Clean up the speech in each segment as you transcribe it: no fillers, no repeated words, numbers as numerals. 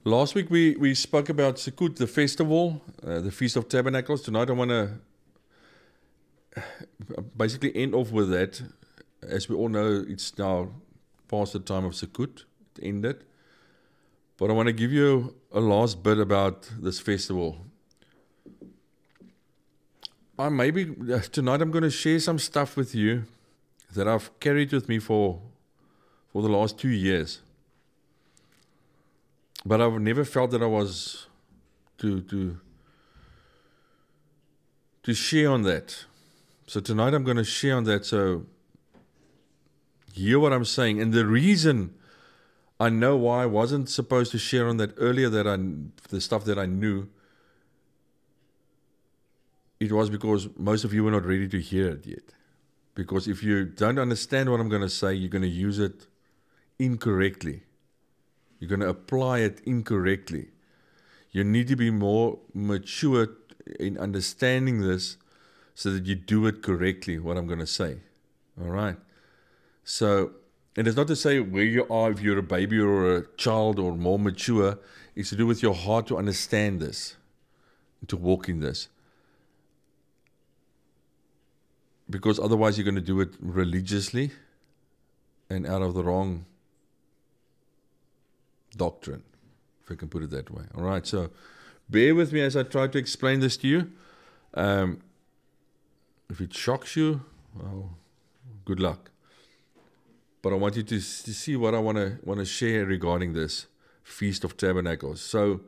Last week we spoke about Sukkot, the festival, the Feast of Tabernacles. Tonight I want to basically end off with that. As we all know, it's now past the time of Sukkot. It ended. But I want to give you a last bit about this festival. Tonight I'm going to share some stuff with you that I've carried with me for the last 2 years. But I've never felt that I was to share on that. So tonight I'm going to share on that. So hear what I'm saying. And the reason I know why I wasn't supposed to share on that earlier, the stuff that I knew, it was because most of you were not ready to hear it yet. Because if you don't understand what I'm going to say, you're going to use it incorrectly. You're going to apply it incorrectly. You need to be more mature in understanding this so that you do it correctly, what I'm going to say. All right? So, and it's not to say where you are, if you're a baby or a child or more mature. It's to do with your heart to understand this, to walk in this. Because otherwise you're going to do it religiously and out of the wrong doctrine, if I can put it that way. All right, so bear with me as I try to explain this to you. If it shocks you, well, good luck. But I want you to see what I want to share regarding this Feast of Tabernacles. So,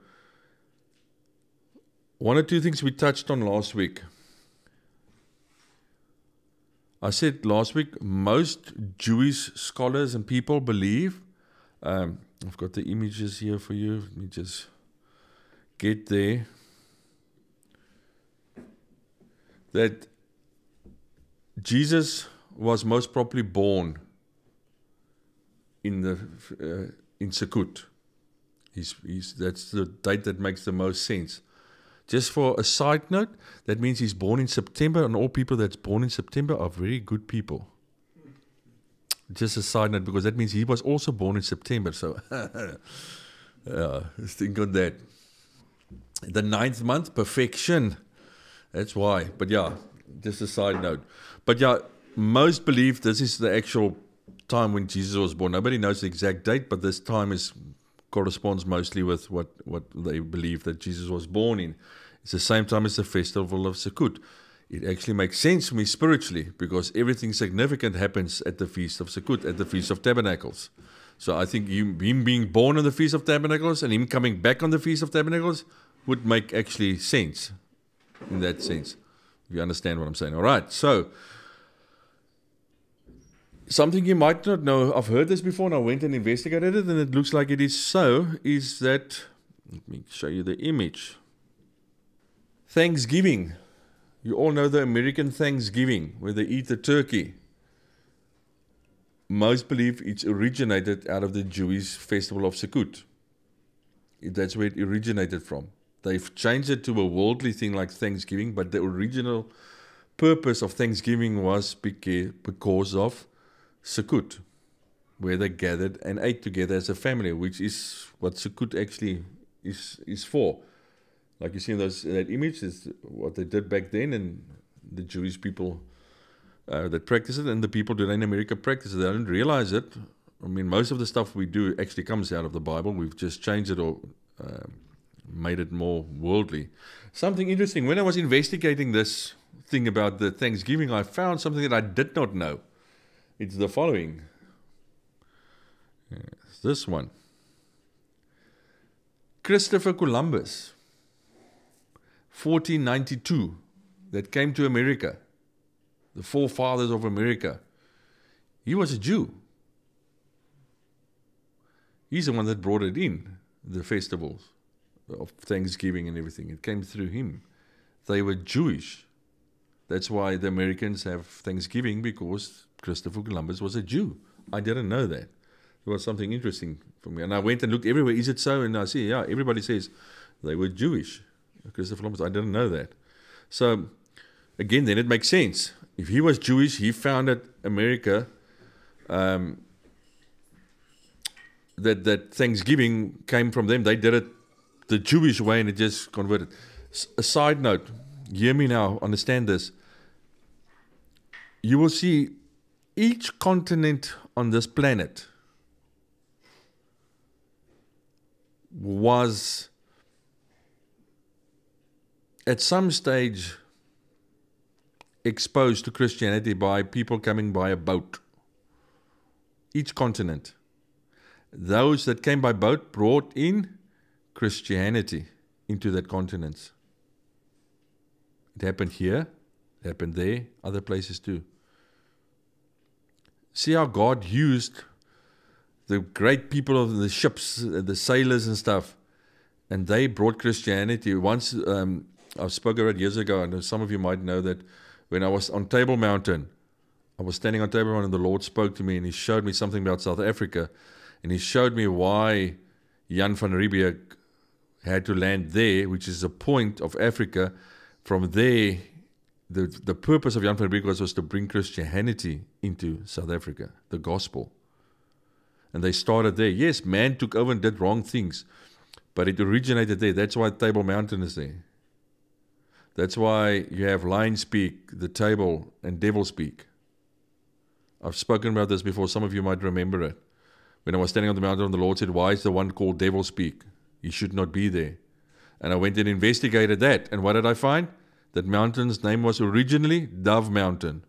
one or two things we touched on last week. I said last week, most Jewish scholars and people believe, I've got the images here for you. Let me just get there. That Jesus was most probably born in Sukkot. That's the date that makes the most sense. Just for a side note, that means he's born in September, and all people that's born in September are very good people. Just a side note, because that means he was also born in September. So, let's think on that. The 9th month, perfection. That's why. But yeah, just a side note. But yeah, most believe this is the actual time when Jesus was born. Nobody knows the exact date, but this time corresponds mostly with what they believe that Jesus was born in. It's the same time as the festival of Sukkot. It actually makes sense for me spiritually because everything significant happens at the Feast of Sukkot, at the Feast of Tabernacles. So I think him being born on the Feast of Tabernacles and him coming back on the Feast of Tabernacles would make actually sense in that sense, if you understand what I'm saying. All right, so something you might not know, I've heard this before and I went and investigated it and it looks like it is so, is that, let me show you the image. Thanksgiving. You all know the American Thanksgiving, where they eat the turkey. Most believe it's originated out of the Jewish festival of Sukkot. That's where it originated from. They've changed it to a worldly thing like Thanksgiving, but the original purpose of Thanksgiving was because of Sukkot, where they gathered and ate together as a family, which is what Sukkot actually is for. Like you see in that image, is what they did back then, and the Jewish people that practice it, and the people today in America practice it. They don't realize it. I mean, most of the stuff we do actually comes out of the Bible. We've just changed it or made it more worldly. Something interesting, when I was investigating this thing about the Thanksgiving, I found something that I did not know. It's the following. It's this one. Christopher Columbus, 1492, that came to America, the forefathers of America. He was a Jew. He's the one that brought it in, the festivals of Thanksgiving and everything. It came through him. They were Jewish. That's why the Americans have Thanksgiving, because Christopher Columbus was a Jew. I didn't know that. It was something interesting for me. And I went and looked everywhere. Is it so? And I see, yeah, everybody says they were Jewish. Christopher Columbus, I didn't know that. So, again, then it makes sense. If he was Jewish, he founded America that Thanksgiving came from them. They did it the Jewish way and it just converted. A side note, hear me now, understand this. You will see each continent on this planet was at some stage exposed to Christianity by people coming by a boat. Each continent. Those that came by boat brought in Christianity into that continent. It happened here, it happened there, other places too. See how God used the great people of the ships, the sailors and stuff, and they brought Christianity. Once, I spoke about it years ago, and some of you might know that when I was on Table Mountain, I was standing on Table Mountain and the Lord spoke to me and He showed me something about South Africa, and He showed me why Jan van Riebeeck had to land there, which is a point of Africa. From there, the purpose of Jan van Riebeeck was to bring Christianity into South Africa, the gospel. And they started there. Yes, man took over and did wrong things, but it originated there. That's why Table Mountain is there. That's why you have Lion Speak, the Table, and Devil Speak. I've spoken about this before. Some of you might remember it. When I was standing on the mountain, the Lord said, why is the one called Devil Speak? He should not be there. And I went and investigated that. And what did I find? That mountain's name was originally Dove Mountain.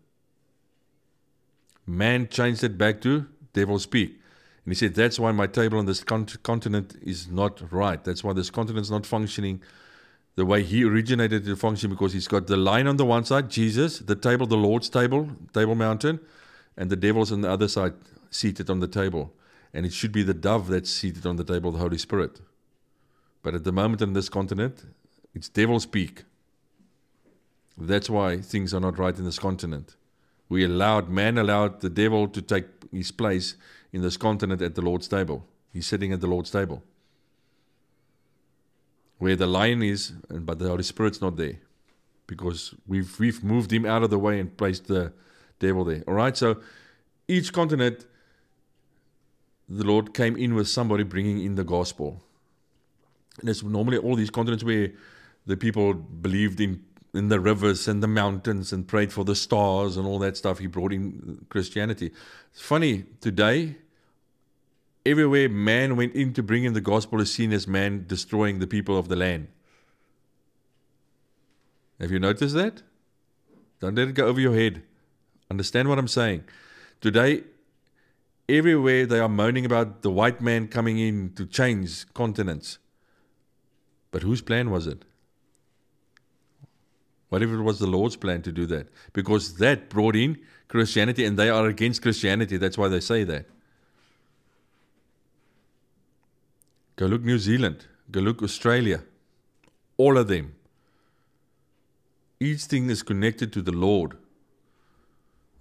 Man changed it back to Devil Speak. And he said, that's why my table on this continent is not right. That's why this continent is not functioning the way he originated it to function, because he's got the lion on the one side, Jesus, the table, the Lord's table, Table Mountain, and the devil's on the other side, seated on the table. And it should be the dove that's seated on the table, the Holy Spirit. But at the moment on this continent, it's Devil Speak. That's why things are not right in this continent. Man allowed the devil to take his place in this continent at the Lord's table. He's sitting at the Lord's table. Where the lion is, but the Holy Spirit's not there. Because we've moved him out of the way and placed the devil there. Alright, so each continent, the Lord came in with somebody bringing in the gospel. And it's normally all these continents where the people believed in the rivers and the mountains and prayed for the stars and all that stuff. He brought in Christianity. It's funny, today, everywhere man went in to bring in the gospel is seen as man destroying the people of the land. Have you noticed that? Don't let it go over your head. Understand what I'm saying. Today, everywhere they are moaning about the white man coming in to change continents. But whose plan was it? What if it was the Lord's plan to do that? Because that brought in Christianity, and they are against Christianity. That's why they say that. Go look New Zealand. Go look Australia. All of them. Each thing is connected to the Lord.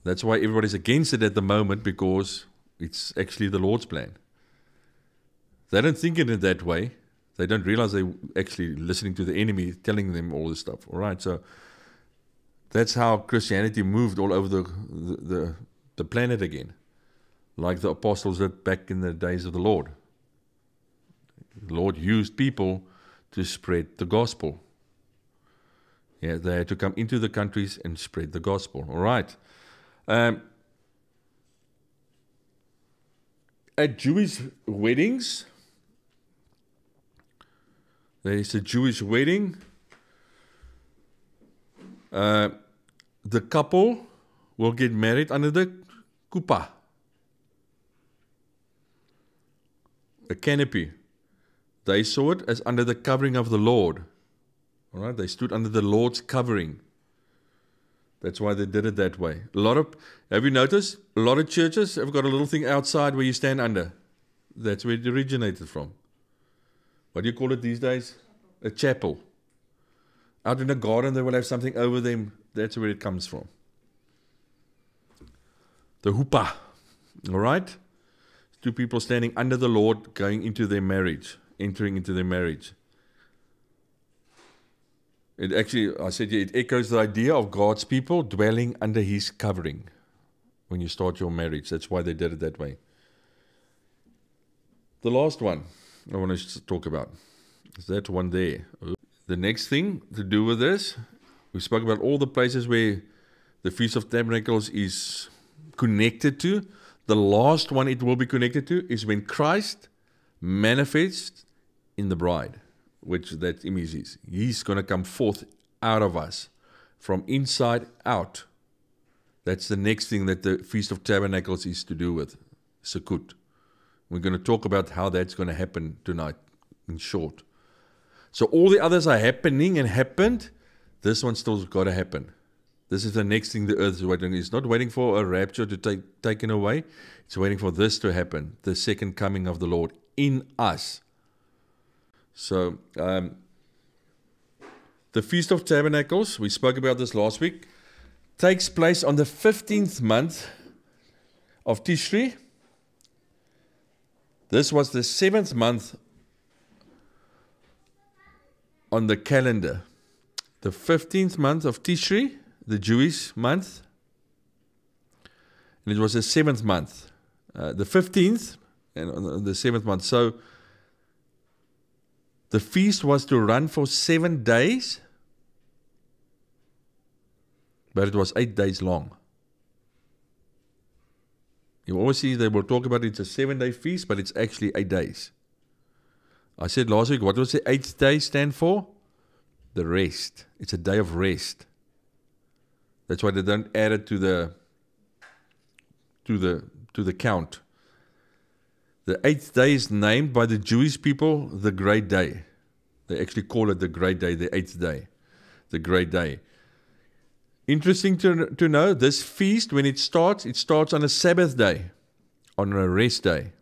That's why everybody's against it at the moment, because it's actually the Lord's plan. They don't think it in that way. They don't realize they're actually listening to the enemy telling them all this stuff. All right, so that's how Christianity moved all over the planet again, like the apostles did back in the days of the Lord. The Lord used people to spread the gospel. Yeah, they had to come into the countries and spread the gospel. All right. At Jewish weddings, there is a Jewish wedding. The couple will get married under the kuppah, a canopy. They saw it as under the covering of the Lord. All right, they stood under the Lord's covering. That's why they did it that way. Have you noticed? A lot of churches have got a little thing outside where you stand under. That's where it originated from. What do you call it these days? A chapel. Out in the garden, they will have something over them. That's where it comes from. The huppah. All right? Two people standing under the Lord, going into their marriage, entering into their marriage. It actually, I said, it echoes the idea of God's people dwelling under His covering when you start your marriage. That's why they did it that way. the last one I want to talk about is that one there. The next thing to do with this, we spoke about all the places where the Feast of Tabernacles is connected to. The last one it will be connected to is when Christ manifests in the bride, which that image is. He's going to come forth out of us, from inside out. That's the next thing that the Feast of Tabernacles is to do with, Sukkot. We're going to talk about how that's going to happen tonight, in short. So all the others are happening and happened. This one's still got to happen. This is the next thing the earth is waiting. It's not waiting for a rapture to take taken away. It's waiting for this to happen, the second coming of the Lord in us. So the Feast of Tabernacles, we spoke about this last week, takes place on the 15th month of Tishri. This was the 7th month on the calendar. The 15th month of Tishri, the Jewish month, and it was the 7th month. The 15th and on the 7th month. So the feast was to run for 7 days, but it was 8 days long. You always see they will talk about it's a 7-day feast, but it's actually 8 days. I said last week, what does the 8th day stand for? The rest. It's a day of rest. That's why they don't add it to the count. The 8th day is named by the Jewish people the Great Day. They actually call it the Great Day, the 8th day, the Great Day. Interesting to know, this feast, when it starts on a Sabbath day, on a rest day.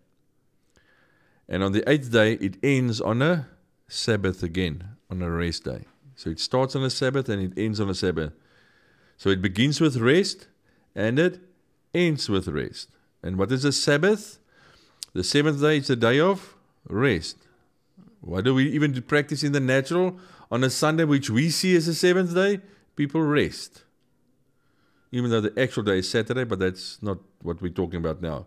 And on the 8th day, it ends on a Sabbath again, on a rest day. So it starts on a Sabbath and it ends on a Sabbath. So it begins with rest and it ends with rest. And what is a Sabbath? The 7th day is a day of rest. Why do we even practice in the natural? On a Sunday, which we see as the 7th day, people rest. Even though the actual day is Saturday, but that's not what we're talking about now.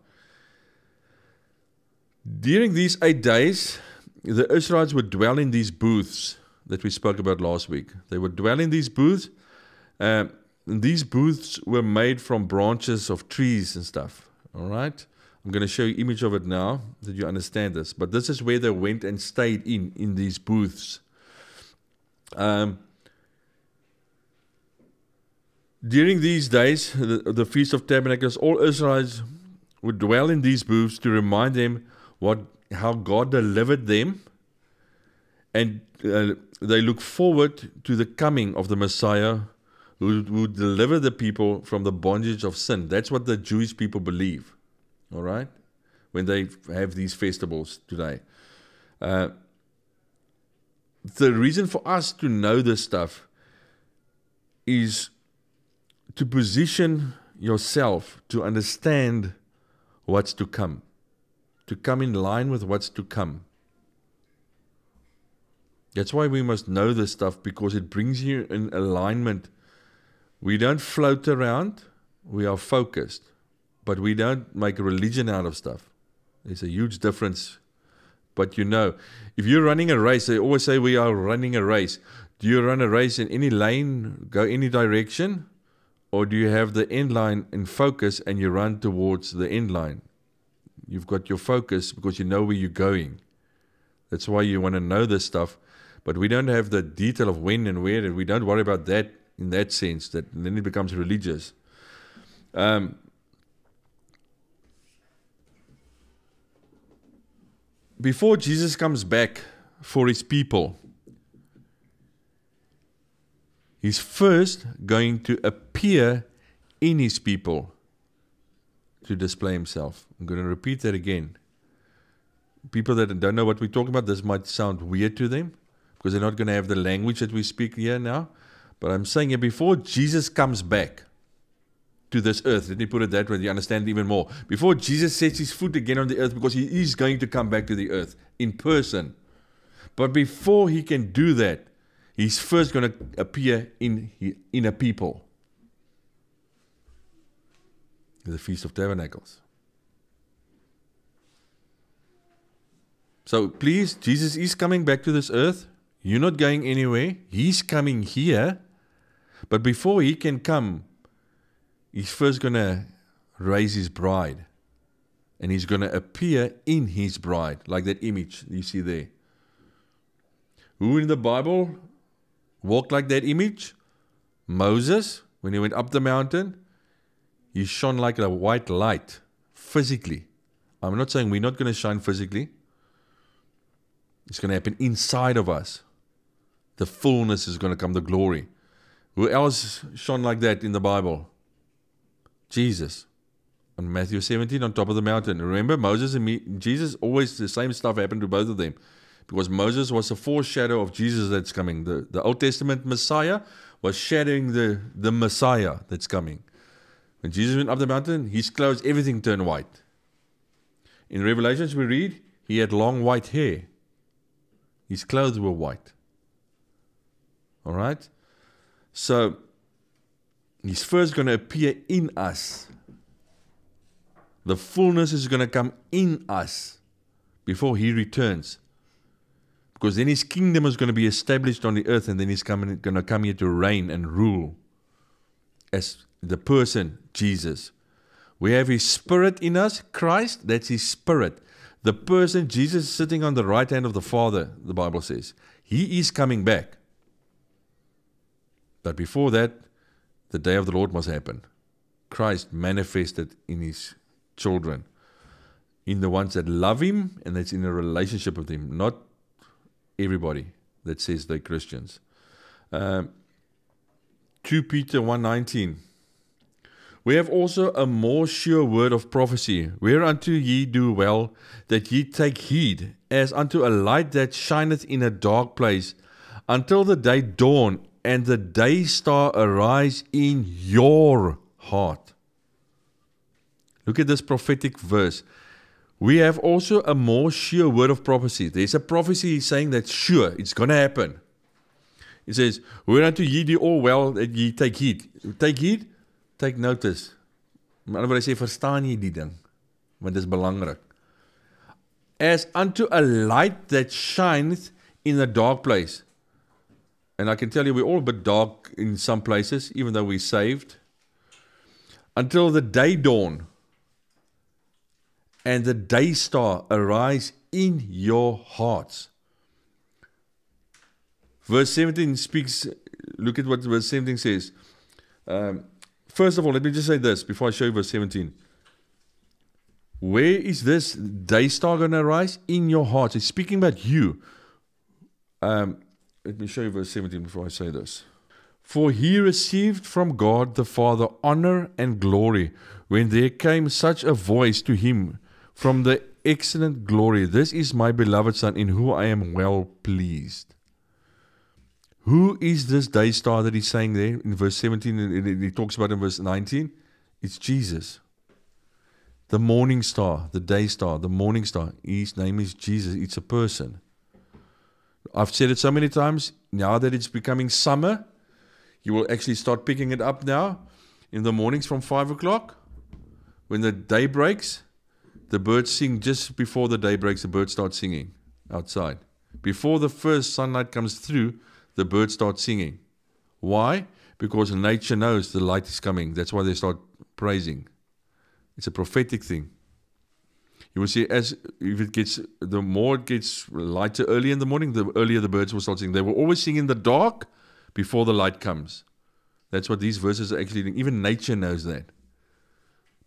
During these 8 days, the Israelites would dwell in these booths that we spoke about last week. They would dwell in these booths. And these booths were made from branches of trees and stuff. All right? I'm going to show you an image of it now that you understand this. But this is where they went and stayed in these booths. During these days, the Feast of Tabernacles, all Israelites would dwell in these booths to remind them how God delivered them, and they look forward to the coming of the Messiah who would deliver the people from the bondage of sin. That's what the Jewish people believe, all right, when they have these festivals today. The reason for us to know this stuff is to position yourself to understand what's to come in line with what's to come. That's why we must know this stuff, because it brings you in alignment. We don't float around, we are focused, but we don't make a religion out of stuff. There's a huge difference. But if you're running a race, they always say we are running a race. Do you run a race in any lane, go any direction? Or do you have the end line in focus and you run towards the end line? You've got your focus because you know where you're going. That's why you want to know this stuff. But we don't have the detail of when and where, and we don't worry about that in that sense, that then it becomes religious. Before Jesus comes back for his people, he's first going to appear in his people to display himself. I'm going to repeat that again. People that don't know what we're talking about, this might sound weird to them because they're not going to have the language that we speak here now. But I'm saying here, before Jesus comes back to this earth, let me put it that way, you understand it even more. Before Jesus sets his foot again on the earth, because he is going to come back to the earth in person. But before he can do that, he's first going to appear in a people. The Feast of Tabernacles. So please, Jesus is coming back to this earth. You're not going anywhere. He's coming here. But before he can come, he's first going to raise his bride. And he's going to appear in his bride, like that image you see there. Who in the Bible walked like that image? Moses, when he went up the mountain, he shone like a white light, physically. I'm not saying we're not going to shine physically. It's going to happen inside of us. The fullness is going to come, the glory. Who else shone like that in the Bible? Jesus. On Matthew 17, on top of the mountain. Remember, Moses and Jesus, always the same stuff happened to both of them. Because Moses was a foreshadow of Jesus that's coming. The Old Testament Messiah was shadowing the Messiah that's coming. When Jesus went up the mountain, his clothes, everything turned white. In Revelations we read, he had long white hair. His clothes were white. All right? So, he's first going to appear in us. The fullness is going to come in us before he returns. Because then his kingdom is going to be established on the earth, and then he's going to come here to reign and rule as the person, Jesus. We have his spirit in us, Christ, that's his spirit. The person, Jesus, sitting on the right hand of the Father, the Bible says. He is coming back. But before that, the day of the Lord must happen. Christ manifested in his children, in the ones that love him and that's in a relationship with him, not everybody that says they're Christians. 2 Peter 1:19. We have also a more sure word of prophecy, whereunto ye do well, that ye take heed, as unto a light that shineth in a dark place, until the day dawn, and the day star arise in your heart. Look at this prophetic verse. We have also a more sure word of prophecy. There's a prophecy saying that's sure, it's going to happen. It says, whereunto ye do all well, that ye take heed. Take heed? Take notice. Maar ander woorde sê, verstaan jy die ding? Want dit is belangrik. As unto a light that shineth in a dark place. And I can tell you, we're all a bit dark in some places, even though we're saved. Until the day dawn. And the day star arise in your hearts. Verse 17 speaks, look at what verse 17 says. First of all, let me just say this before I show you verse 17. Where is this day star going to arise? In your hearts. It's speaking about you. Let me show you verse 17 before I say this. For he received from God the Father honor and glory when there came such a voice to him from the excellent glory. This is my beloved Son, in whom I am well pleased. Who is this day star that he's saying there in verse 17 and he talks about in verse 19? It's Jesus. The morning star, the day star, the morning star. His name is Jesus. It's a person. I've said it so many times. Now that it's becoming summer, you will actually start picking it up now in the mornings from 5 o'clock. When the day breaks, the birds sing just before the day breaks. The birds start singing outside. Before the first sunlight comes through, the birds start singing. Why? Because nature knows the light is coming. That's why they start praising. It's a prophetic thing. You will see, the more it gets lighter early in the morning, the earlier the birds will start singing. They will always sing in the dark before the light comes. That's what these verses are actually doing. Even nature knows that.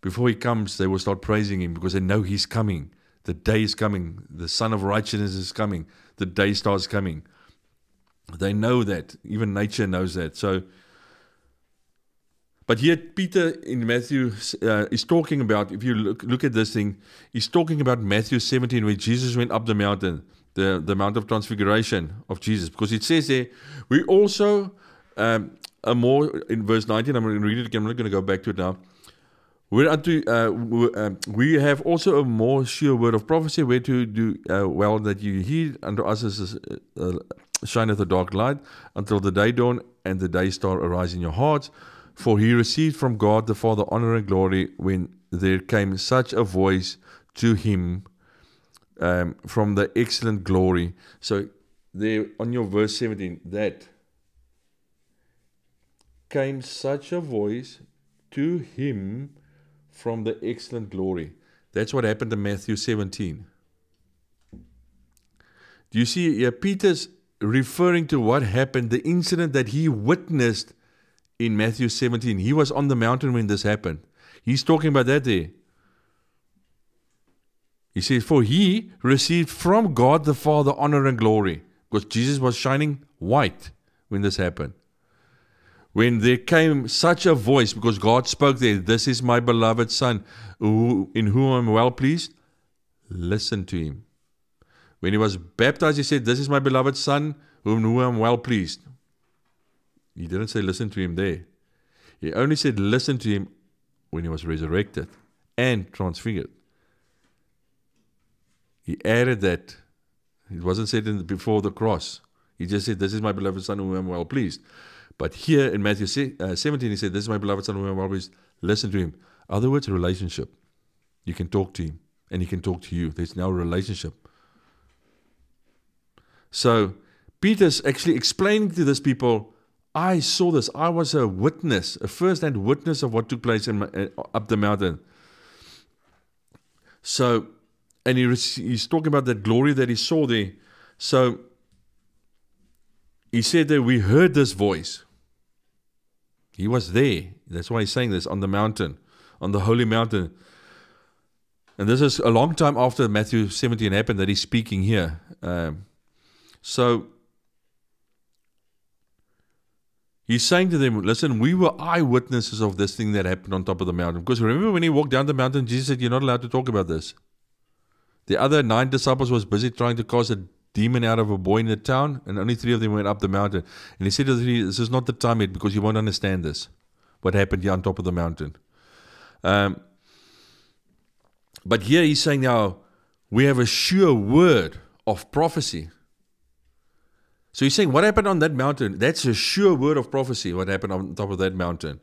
Before he comes, they will start praising him because they know he's coming. The day is coming. The Son of Righteousness is coming. The day star is coming. They know that. Even nature knows that. So, but here Peter in Matthew is talking about, if you look at this thing, he's talking about Matthew 17 where Jesus went up the mountain, the Mount of Transfiguration of Jesus. Because it says there, we also, a more, in verse 19, I'm going to read it again, I'm not going to go back to it now. We have also a more sure word of prophecy, where to do well that you heed unto us as shineth a dark light, until the day dawn and the day star arise in your hearts. For he received from God the Father honor and glory when there came such a voice to him from the excellent glory. So there on your verse 17, that came such a voice to him from the excellent glory. That's what happened in Matthew 17. Do you see here, Peter's referring to what happened, the incident that he witnessed in Matthew 17. He was on the mountain when this happened. He's talking about that there. He says, for he received from God the Father honor and glory. Because Jesus was shining white when this happened. When there came such a voice, because God spoke there, this is my beloved Son, in whom I am well pleased, listen to him. When he was baptized, he said, this is my beloved Son, whom I am well pleased. He didn't say listen to him there. He only said listen to him when he was resurrected and transfigured. He added that. It wasn't said before the cross. He just said, this is my beloved Son, whom I am well pleased. But here in Matthew 17, he said, this is my beloved Son, whom I am well pleased. Listen to him. Other words, relationship. You can talk to him, and he can talk to you. There's now a relationship. So Peter's actually explaining to these people, I saw this. I was a witness, a first-hand witness of what took place up the mountain. So, and he's talking about that glory that he saw there. So he said that we heard this voice. He was there. That's why he's saying this, on the mountain, on the holy mountain. And this is a long time after Matthew 17 happened that he's speaking here. So he's saying to them, listen, we were eyewitnesses of this thing that happened on top of the mountain. Because remember when he walked down the mountain, Jesus said, you're not allowed to talk about this. The other 9 disciples was busy trying to cast a demon out of a boy in the town, and only 3 of them went up the mountain. And he said to the 3, this is not the time yet, because you won't understand this, what happened here on top of the mountain. But here he's saying now, we have a sure word of prophecy. So he's saying, what happened on that mountain? That's a sure word of prophecy, what happened on top of that mountain.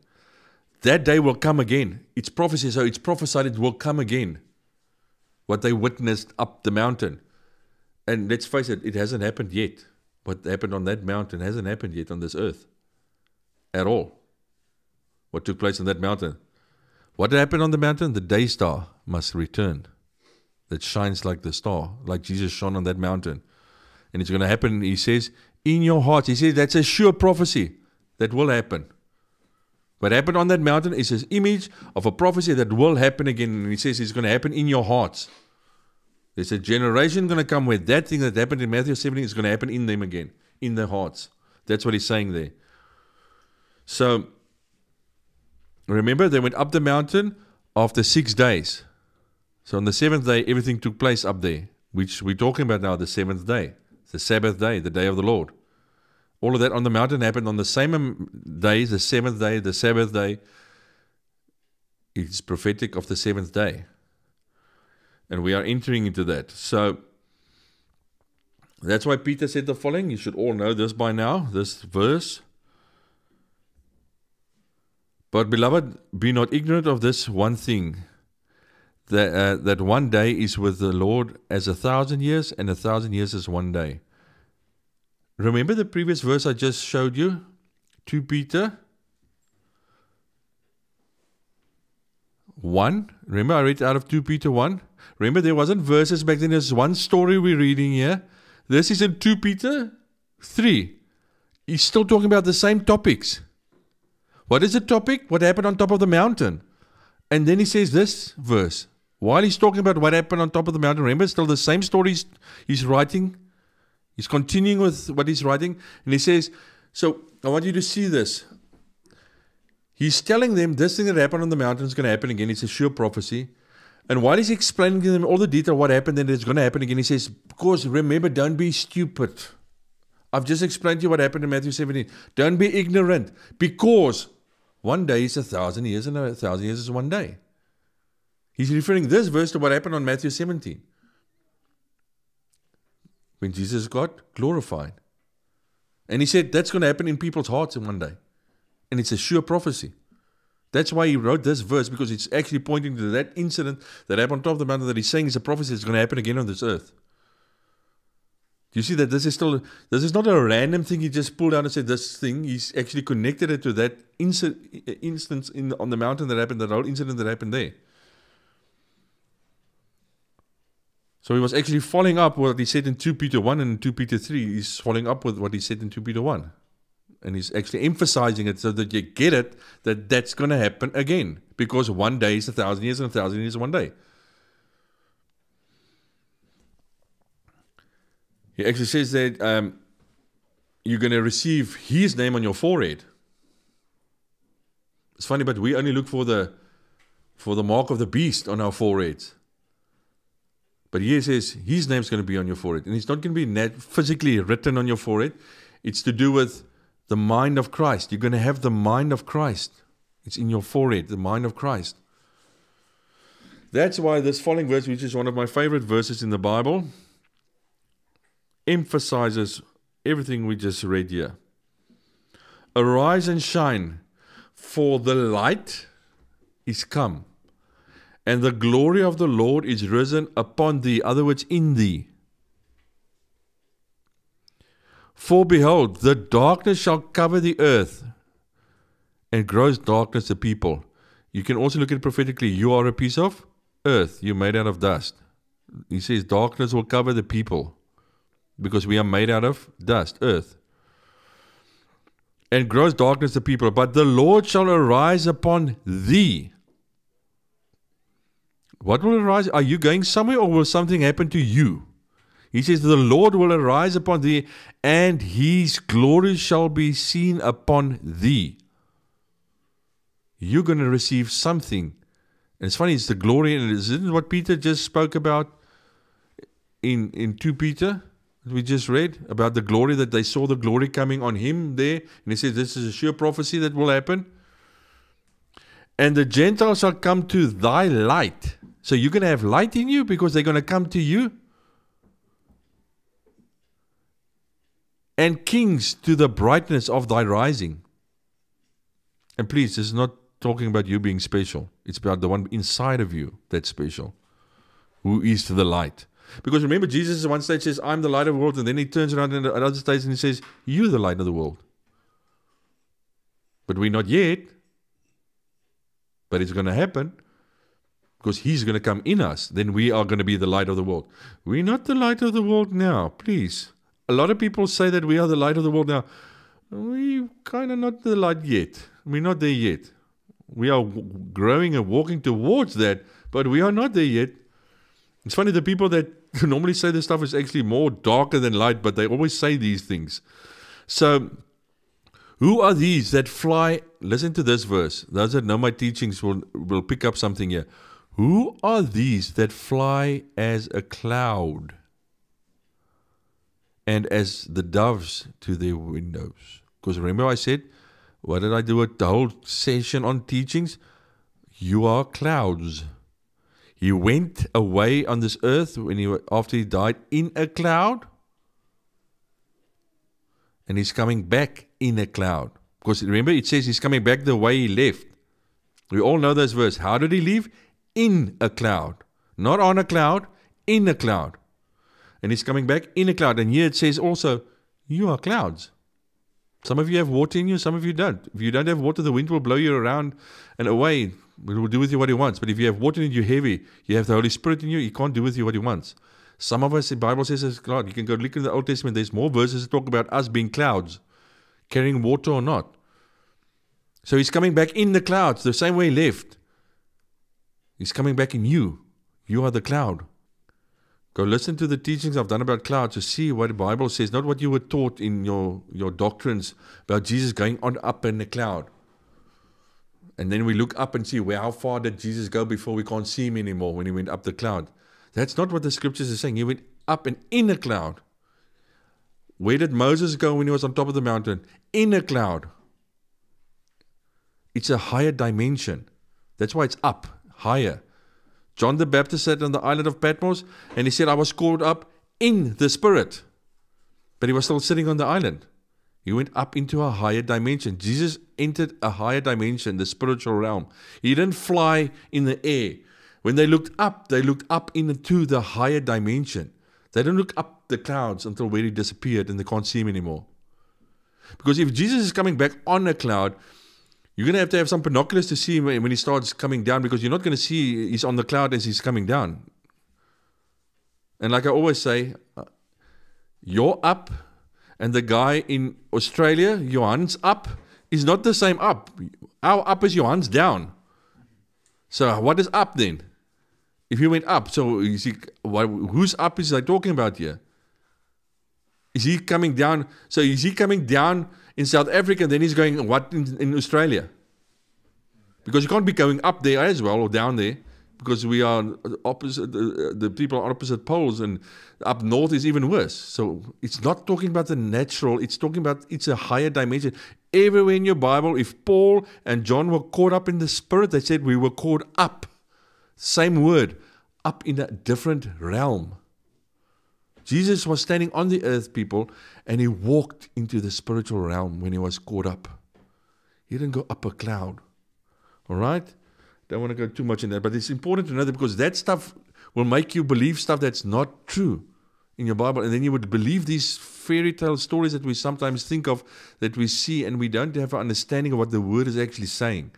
That day will come again. It's prophecy, so it's prophesied it will come again. What they witnessed up the mountain. And let's face it, it hasn't happened yet. What happened on that mountain hasn't happened yet on this earth. At all. What took place on that mountain. What happened on the mountain? The day star must return. That shines like the star, like Jesus shone on that mountain. And it's going to happen, he says, in your hearts. He says that's a sure prophecy that will happen. What happened on that mountain is an image of a prophecy that will happen again. And he says it's going to happen in your hearts. There's a generation going to come where that thing that happened in Matthew 17 is going to happen in them again, in their hearts. That's what he's saying there. So, remember, they went up the mountain after 6 days. So on the 7th day, everything took place up there, which we're talking about now, the 7th day. The Sabbath day, the day of the Lord. All of that on the mountain happened on the same day, the 7th day, the Sabbath day. It's prophetic of the 7th day. And we are entering into that. So, that's why Peter said the following. You should all know this by now, this verse. But beloved, be not ignorant of this one thing, that one day is with the Lord as 1,000 years, and 1,000 years is one day. Remember the previous verse I just showed you? 2 Peter 1. Remember I read out of 2 Peter 1? Remember there wasn't verses back then. There's one story we're reading here. This is in 2 Peter 3. He's still talking about the same topics. What is the topic? What happened on top of the mountain? And then he says this verse. While he's talking about what happened on top of the mountain, remember it's still the same stories he's writing. He's continuing with what he's writing. And he says, so I want you to see this. He's telling them this thing that happened on the mountain is going to happen again. It's a sure prophecy. And while he's explaining to them all the detail of what happened and it's going to happen again, he says, because remember, don't be stupid. I've just explained to you what happened in Matthew 17. Don't be ignorant. Because one day is 1,000 years and 1,000 years is one day. He's referring this verse to what happened on Matthew 17. When Jesus got glorified. And he said that's going to happen in people's hearts in one day. And it's a sure prophecy. That's why he wrote this verse, because it's actually pointing to that incident that happened on top of the mountain that he's saying is a prophecy that's going to happen again on this earth. Do you see that this is not a random thing he just pulled out and said this thing. He's actually connected it to that instance on the mountain that happened, that whole incident that happened there. So he was actually following up what he said in 2 Peter 1 and 2 Peter 3. He's following up with what he said in 2 Peter 1. And he's actually emphasizing it so that you get it, that that's going to happen again. Because one day is 1,000 years and 1,000 years is one day. He actually says that you're going to receive his name on your forehead. It's funny, but we only look for the mark of the beast on our foreheads. But here it says his name's going to be on your forehead. And it's not going to be physically written on your forehead. It's to do with the mind of Christ. You're going to have the mind of Christ. It's in your forehead, the mind of Christ. That's why this following verse, which is one of my favorite verses in the Bible, emphasizes everything we just read here. Arise and shine, for the light is come, and the glory of the Lord is risen upon thee. In other words, in thee. For behold, the darkness shall cover the earth, and gross darkness the people. You can also look at it prophetically. You are a piece of earth. You're made out of dust. He says darkness will cover the people, because we are made out of dust, earth. And gross darkness the people. But the Lord shall arise upon thee. What will arise? Are you going somewhere, or will something happen to you? He says, the Lord will arise upon thee, and his glory shall be seen upon thee. You're going to receive something. And it's funny, it's the glory, and isn't what Peter just spoke about in 2 Peter? We just read about the glory, that they saw the glory coming on him there. And he says, this is a sure prophecy that will happen. And the Gentiles shall come to thy light. So you're going to have light in you because they're going to come to you. And kings to the brightness of thy rising. And please, this is not talking about you being special. It's about the one inside of you that's special, who is the light. Because remember, Jesus at one stage says, I'm the light of the world. And then he turns around at another stage and he says, you're the light of the world. But we're not yet. But it's going to happen. Because he's going to come in us. Then we are going to be the light of the world. We're not the light of the world now. Please. A lot of people say that we are the light of the world now. We're kind of not the light yet. We're not there yet. We are growing and walking towards that. But we are not there yet. It's funny, the people that normally say this stuff is actually more darker than light, but they always say these things. So, who are these that fly? Listen to this verse. Those that know my teachings will pick up something here. Who are these that fly as a cloud, and as the doves to their windows? Because remember I said, what did I do with the whole session on teachings? You are clouds. He went away on this earth after he died in a cloud. And he's coming back in a cloud. Because remember, it says he's coming back the way he left. We all know this verse. How did he leave? In a cloud. Not on a cloud, in a cloud. And he's coming back in a cloud. And here it says also, you are clouds. Some of you have water in you, some of you don't. If you don't have water, the wind will blow you around and away. It will do with you what he wants. But if you have water in you, heavy, you have the Holy Spirit in you, he can't do with you what he wants. Some of us, the Bible says, as cloud. You can go look in the Old Testament, there's more verses that talk about us being clouds, carrying water or not. So he's coming back in the clouds, the same way he left. He's coming back in you. You are the cloud. Go listen to the teachings I've done about clouds to see what the Bible says, not what you were taught in your doctrines about Jesus going on up in the cloud. And then we look up and see, how far did Jesus go before we can't see him anymore when he went up the cloud? That's not what the scriptures are saying. He went up and in a cloud. Where did Moses go when he was on top of the mountain? In a cloud. It's a higher dimension. That's why it's up, higher. John the Baptist sat on the island of Patmos and he said, I was caught up in the Spirit. But he was still sitting on the island. He went up into a higher dimension. Jesus entered a higher dimension, the spiritual realm. He didn't fly in the air. When they looked up into the higher dimension. They don't look up the clouds until where he disappeared and they can't see him anymore. Because if Jesus is coming back on a cloud, you're going to have some binoculars to see him when he starts coming down, because you're not going to see he's on the cloud as he's coming down. And like I always say, your up and the guy in Australia, Johan's up, is not the same up. Our up is Johan's down. So what is up then? If he went up, so is he, whose up is I talking about here? Is he coming down? So is he coming down in South Africa and then he's going what in Australia? Because you can't be going up there as well or down there, because we are opposite, the people are opposite poles, and up north is even worse. So it's not talking about the natural, it's talking about it's a higher dimension. Everywhere in your Bible, if Paul and John were caught up in the Spirit, they said we were caught up. Same word, up in a different realm. Jesus was standing on the earth, people, and he walked into the spiritual realm when he was caught up. He didn't go up a cloud. All right? Don't want to go too much in that, but it's important to know that, because that stuff will make you believe stuff that's not true in your Bible, and then you would believe these fairy tale stories that we sometimes think of, that we see, and we don't have an understanding of what the Word is actually saying.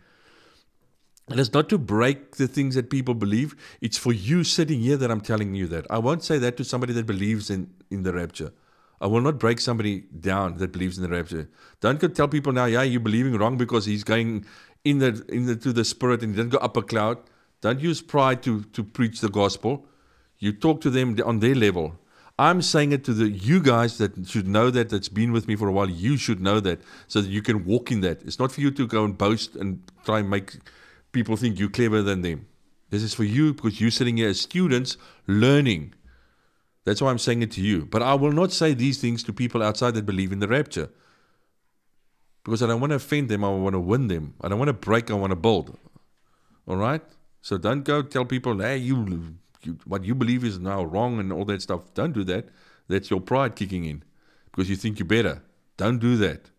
And it's not to break the things that people believe. It's for you sitting here that I'm telling you that. I won't say that to somebody that believes in the rapture. I will not break somebody down that believes in the rapture. Don't go tell people now, yeah, you're believing wrong because he's going to the Spirit and he didn't go up a cloud. Don't use pride to preach the gospel. You talk to them on their level. I'm saying it to you guys that should know that's been with me for a while. You should know that so that you can walk in that. It's not for you to go and boast and try and make people think you're cleverer than them. This is for you because you're sitting here as students learning. That's why I'm saying it to you. But I will not say these things to people outside that believe in the rapture, because I don't want to offend them. I want to win them. I don't want to break. I want to build. All right? So don't go tell people, hey, what you believe is now wrong and all that stuff. Don't do that. That's your pride kicking in because you think you're better. Don't do that.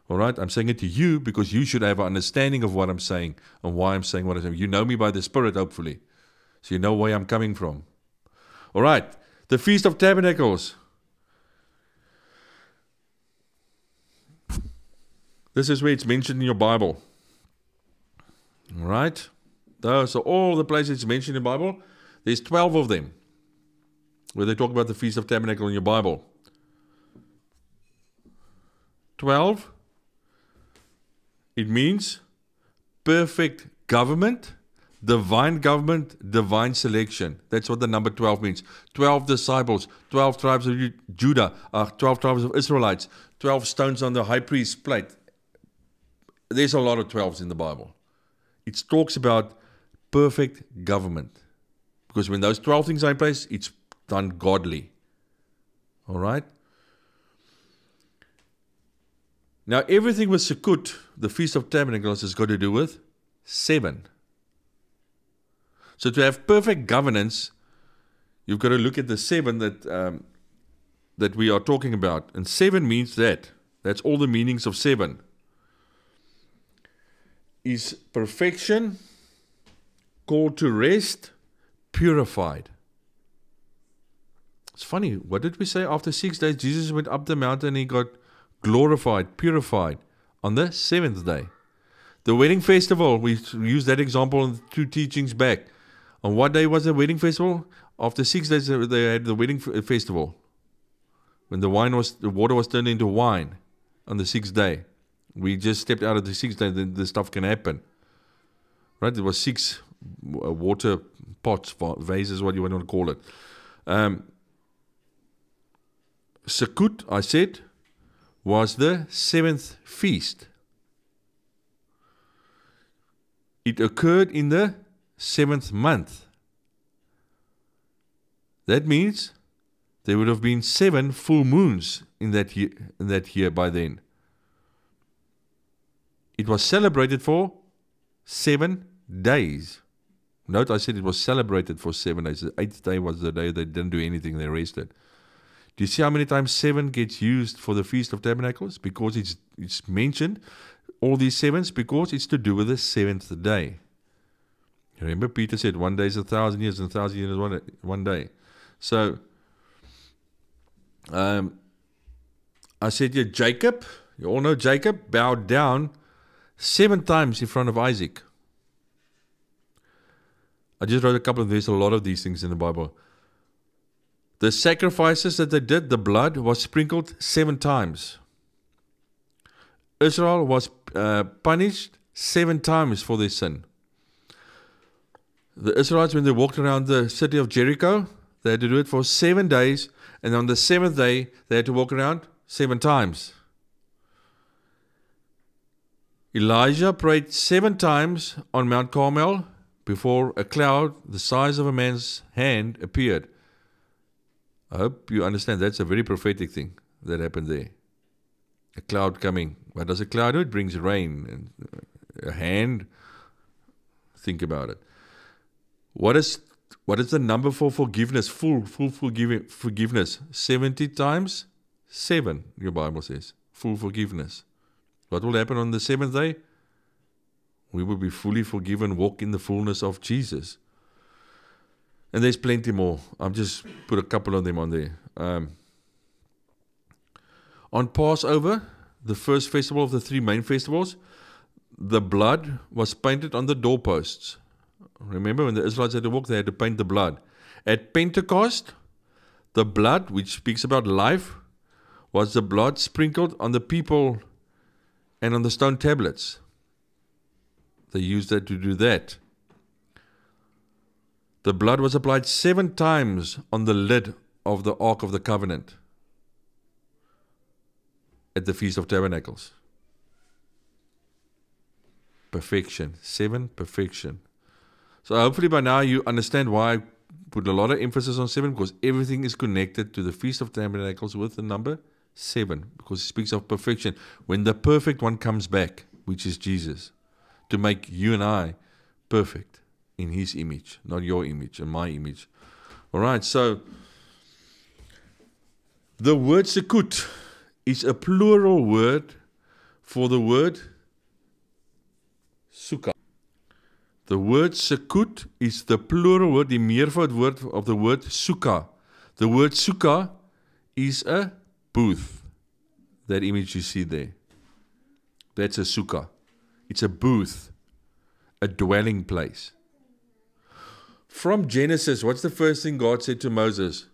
All right? I'm saying it to you because you should have an understanding of what I'm saying and why I'm saying what I'm saying. You know me by the Spirit, hopefully. So you know where I'm coming from. All right. The Feast of Tabernacles. This is where it's mentioned in your Bible. All right? So all the places it's mentioned in the Bible, there's 12 of them where they talk about the Feast of Tabernacle in your Bible. 12. It means perfect government, divine selection. That's what the number 12 means. 12 disciples, 12 tribes of Judah, 12 tribes of Israelites, 12 stones on the high priest's plate. There's a lot of 12s in the Bible. It talks about perfect government. Because when those 12 things are in place, it's done godly. All right? Now, everything with Sukkot, the Feast of Tabernacles, has got to do with 7. So to have perfect governance, you've got to look at the 7 that we are talking about. And 7 means that. That's all the meanings of 7. Is perfection, called to rest, purified. It's funny, what did we say? After 6 days, Jesus went up the mountain and he got glorified, purified on the 7th day. The wedding festival, we used that example in 2 teachings back. On what day was the wedding festival? After 6 days, they had the wedding festival. When the water was turned into wine on the 6th day. We just stepped out of the 6th day, then the stuff can happen. Right? There was 6 water pots, vases, what you want to call it. Sukkot, I said, was the 7th feast. It occurred in the 7th month. That means there would have been 7 full moons in that year by then. It was celebrated for 7 days. Note I said it was celebrated for 7 days. The 8th day was the day they didn't do anything, they rested. Do you see how many times 7 gets used for the Feast of Tabernacles? Because it's mentioned, all these 7s, because it's to do with the 7th day. Remember, Peter said, 1 day is 1,000 years, and 1,000 years is one day. So, I said here, Jacob, you all know Jacob, bowed down 7 times in front of Isaac. I just wrote a couple of, there's a lot of these things in the Bible. The sacrifices that they did, the blood was sprinkled 7 times. Israel was punished 7 times for their sin. The Israelites, when they walked around the city of Jericho, they had to do it for 7 days, and on the 7th day, they had to walk around 7 times. Elijah prayed 7 times on Mount Carmel before a cloud the size of a man's hand appeared. I hope you understand that's a very prophetic thing that happened there. A cloud coming. What does a cloud do? It brings rain. And a hand, think about it. What is the number for forgiveness? Full forgiveness. 70 times 7, your Bible says. Full forgiveness. What will happen on the 7th day? We will be fully forgiven, walk in the fullness of Jesus. And there's plenty more. I've just put a couple of them on there. On Passover, the first festival of the 3 main festivals, the blood was painted on the doorposts. Remember, when the Israelites had to walk, they had to paint the blood. At Pentecost, the blood, which speaks about life, was the blood sprinkled on the people and on the stone tablets. They used that to do that. The blood was applied 7 times on the lid of the Ark of the Covenant at the Feast of Tabernacles. Perfection. 7, perfection. So hopefully by now you understand why I put a lot of emphasis on 7, because everything is connected to the Feast of Tabernacles with the number 7, because it speaks of perfection. When the perfect one comes back, which is Jesus, to make you and I perfect in His image, not your image and my image. All right, so the word Sukkot is a plural word for the word Sukkah. The word Sukkot is the plural word, the meervoud word of the word Sukkah. The word Sukkah is a booth. That image you see there. That's a Sukkah. It's a booth, a dwelling place. From Genesis, what's the first thing God said to Moses?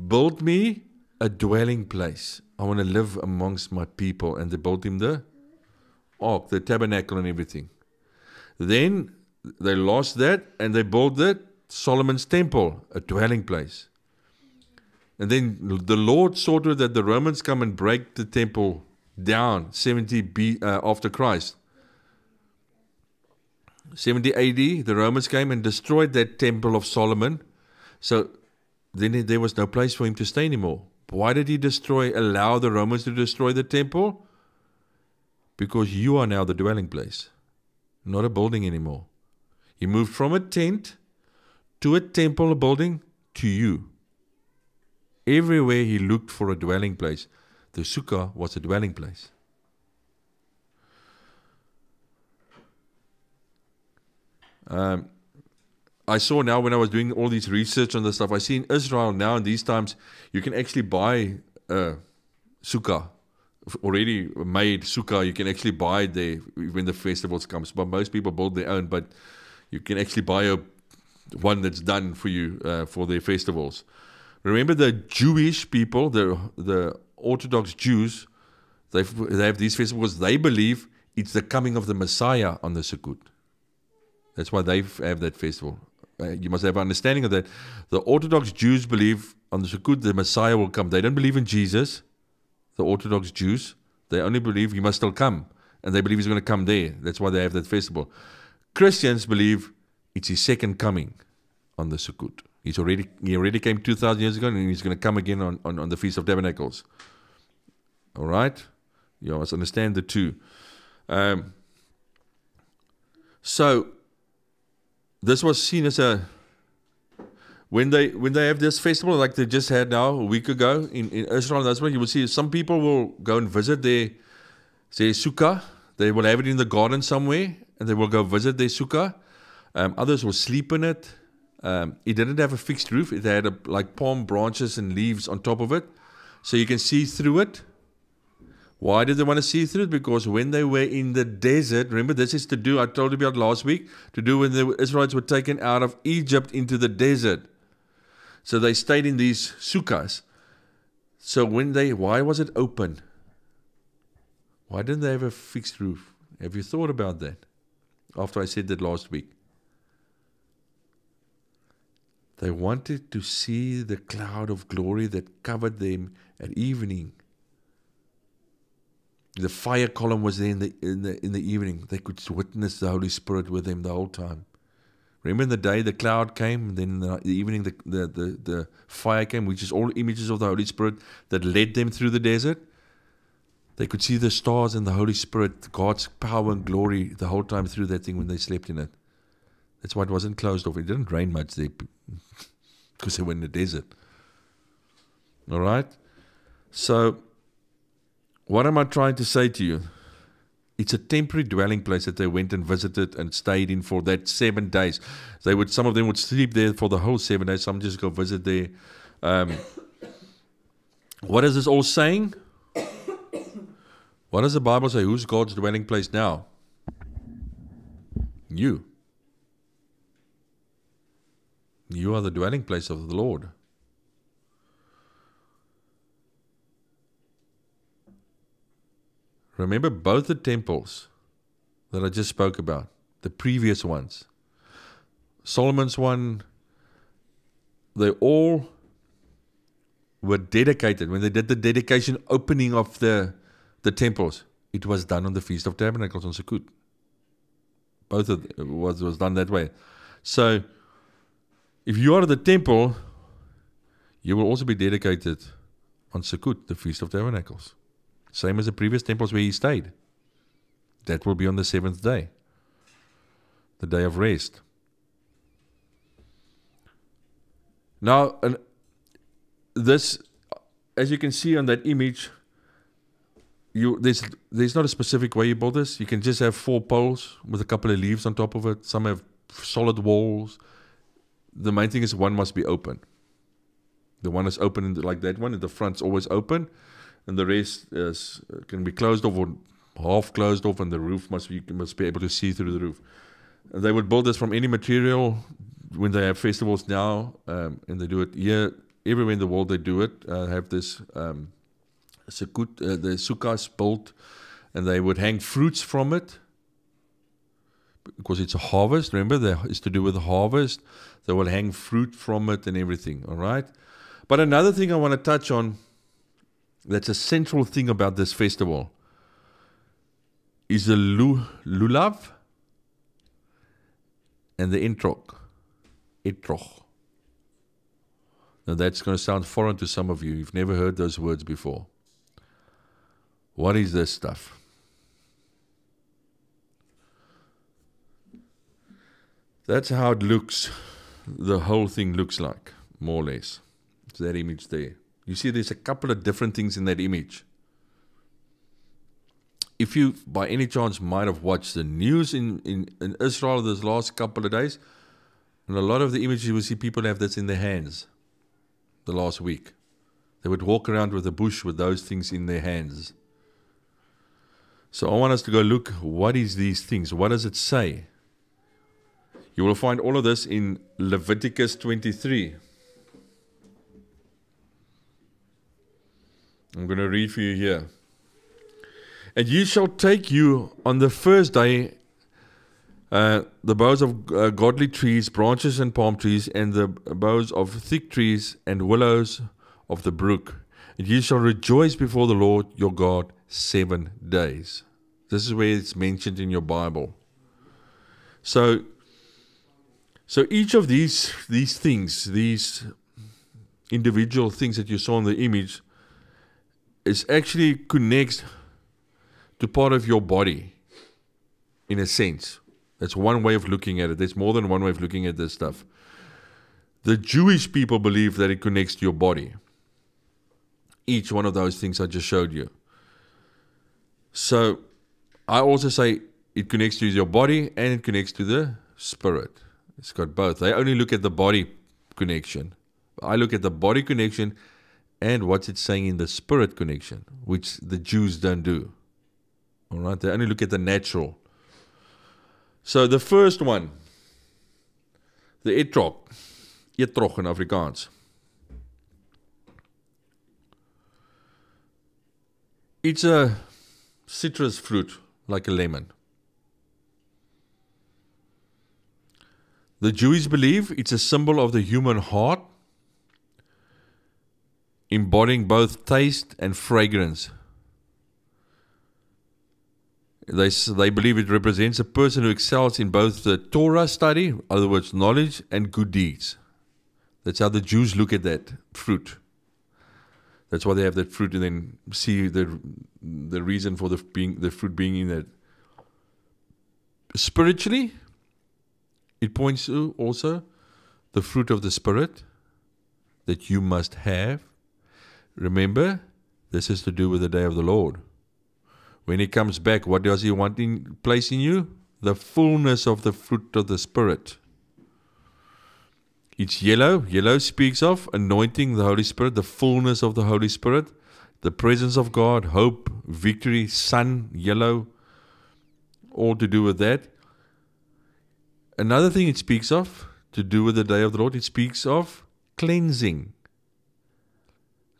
Build me a dwelling place. I want to live amongst my people. And they built him the ark, the tabernacle and everything. Then they lost that and they built Solomon's temple, a dwelling place. And then the Lord saw to it that the Romans come and break the temple down 70 after Christ. 70 AD, the Romans came and destroyed that temple of Solomon. So then there was no place for him to stay anymore. Why did he allow the Romans to destroy the temple? Because you are now the dwelling place, not a building anymore. He moved from a tent to a temple, a building, to you. Everywhere he looked for a dwelling place, the Sukkah was a dwelling place. I saw now when I was doing all this research on this stuff, I see in Israel now in these times, you can actually buy a Sukkah, already made Sukkah. You can actually buy it there when the festivals comes. But most people build their own, but you can actually buy one that's done for you for their festivals. Remember the Jewish people, the Orthodox Jews, they have these festivals. They believe it's the coming of the Messiah on the Sukkot. That's why they have that festival. You must have an understanding of that. The Orthodox Jews believe on the Sukkot the Messiah will come. They don't believe in Jesus, the Orthodox Jews. They only believe he must still come. And they believe he's going to come there. That's why they have that festival. Christians believe it's his second coming on the Sukkot. He already came 2,000 years ago, and he's going to come again on the Feast of Tabernacles. All right? You must understand the two. So, this was seen as when they have this festival like they just had now a week ago in Israel, that's where you will see some people will go and visit their sukkah. They will have it in the garden somewhere, and they will go visit their sukkah. Others will sleep in it. It didn't have a fixed roof. It had like palm branches and leaves on top of it, so you can see through it. Why did they want to see through it? Because when they were in the desert, remember this is to do, I told you about last week, to do when the Israelites were taken out of Egypt into the desert. So they stayed in these sukkahs. So why was it open? Why didn't they have a fixed roof? Have you thought about that? After I said that last week. They wanted to see the cloud of glory that covered them at evening. The fire column was there in the evening. They could witness the Holy Spirit with them the whole time. Remember in the day the cloud came, and then in the evening the fire came, which is all images of the Holy Spirit that led them through the desert. They could see the stars and the Holy Spirit, God's power and glory the whole time through that thing when they slept in it. That's why it wasn't closed off. It didn't rain much there because they were in the desert. All right? So, what am I trying to say to you? It's a temporary dwelling place that they went and visited and stayed in for that 7 days. Some of them would sleep there for the whole 7 days. Some just go visit there. What is this all saying? What does the Bible say? Who's God's dwelling place now? You. You are the dwelling place of the Lord. Remember both the temples that I just spoke about, the previous ones. Solomon's one, they all were dedicated. When they did the dedication opening of the temples, it was done on the Feast of Tabernacles on Sukkot. Both of it was done that way. So, if you are the temple, you will also be dedicated on Sukkot, the Feast of Tabernacles. Same as the previous temples where he stayed. That will be on the 7th day, the day of rest. Now, this, as you can see on that image, there's not a specific way you build this. You can just have 4 poles with a couple of leaves on top of it. Some have solid walls. The main thing is one must be open. The one is open like that one, and the front's always open. And the rest can be closed off or half closed off, and the roof you must be able to see through the roof. And they would build this from any material when they have festivals now, and they do it here. Everywhere in the world they do it. Have this the sukkahs built, and they would hang fruits from it because it's a harvest. Remember, it's to do with the harvest. They will hang fruit from it and everything. All right. But another thing I want to touch on, that's a central thing about this festival, is the lulav and the etrog. Now that's going to sound foreign to some of you. You've never heard those words before. What is this stuff? That's how it looks. The whole thing looks like, more or less. It's that image there. You see there's a couple of different things in that image. If you, by any chance, might have watched the news in Israel this last couple of days, and a lot of the images you will see people have that's in their hands the last week. They would walk around with a bush with those things in their hands. So I want us to go look, what is these things? What does it say? You will find all of this in Leviticus 23. I'm going to read for you here. And you shall take you on the first day the boughs of godly trees, branches and palm trees, and the boughs of thick trees and willows of the brook. And you shall rejoice before the Lord your God 7 days. This is where it's mentioned in your Bible. So each of these things, these individual things that you saw in the image, is actually connects to part of your body, in a sense. That's one way of looking at it. There's more than one way of looking at this stuff. The Jewish people believe that it connects to your body. Each one of those things I just showed you. So I also say it connects to your body and it connects to the spirit. It's got both. They only look at the body connection. I look at the body connection and what's it saying in the spirit connection, which the Jews don't do. All right, they only look at the natural. So the first one, the etrog in Afrikaans. It's a citrus fruit, like a lemon. The Jews believe it's a symbol of the human heart, embodying both taste and fragrance. They believe it represents a person who excels in both the Torah study, in other words, knowledge, and good deeds. That's how the Jews look at that fruit. That's why they have that fruit and then see the reason for the fruit being in that. Spiritually, it points to also the fruit of the Spirit that you must have. Remember, this is to do with the day of the Lord. When He comes back, what does He want in place in you? The fullness of the fruit of the Spirit. It's yellow. Yellow speaks of anointing the Holy Spirit, the fullness of the Holy Spirit, the presence of God, hope, victory, sun, yellow, all to do with that. Another thing it speaks of, to do with the day of the Lord, it speaks of cleansing.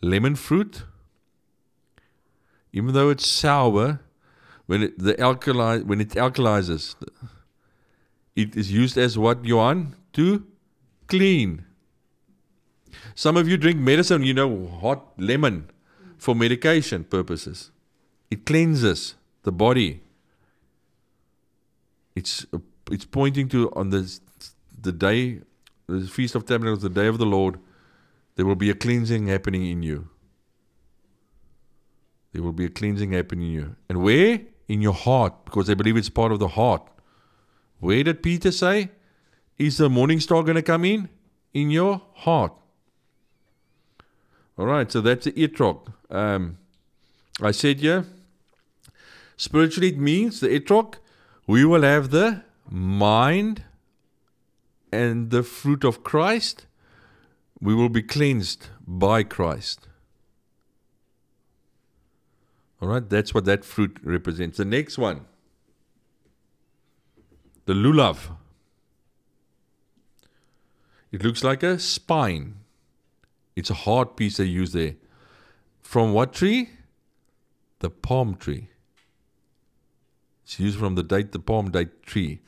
Lemon fruit, even though it's sour, when it alkalizes, it is used as what, Johan? To clean. Some of you drink medicine, hot lemon for medication purposes. It cleanses the body. It's pointing to on the day, the Feast of Tabernacles, the day of the Lord, there will be a cleansing happening in you. There will be a cleansing happening in you. And where? In your heart, because they believe it's part of the heart. Where did Peter say? Is the morning star going to come in? In your heart. All right, so that's the etrog. I said here, spiritually it means, the etrog, we will have the mind and the fruit of Christ. We will be cleansed by Christ. All right, that's what that fruit represents. The next one, the lulav. It looks like a spine. It's a hard piece they use there. From what tree? The palm tree. It's used from the palm date tree.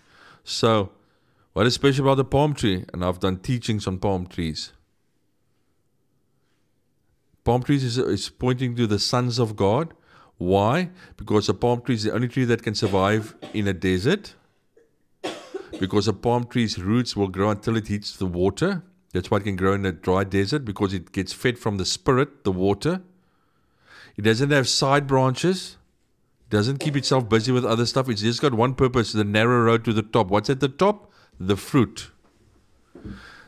So, what is special about the palm tree? And I've done teachings on palm trees. Palm trees is pointing to the sons of God. Why? Because a palm tree is the only tree that can survive in a desert. Because a palm tree's roots will grow until it hits the water. That's why it can grow in a dry desert, because it gets fed from the spirit, the water. It doesn't have side branches. It doesn't keep itself busy with other stuff. It's just got one purpose, the narrow road to the top. What's at the top? The fruit.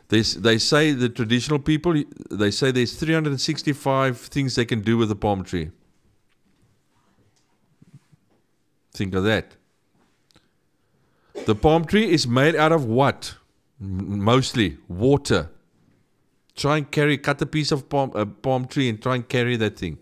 They say, the traditional people, they say there's 365 things they can do with a palm tree. Think of that. The palm tree is made out of what? Mostly water. Try and cut a piece of palm tree and try and carry that thing.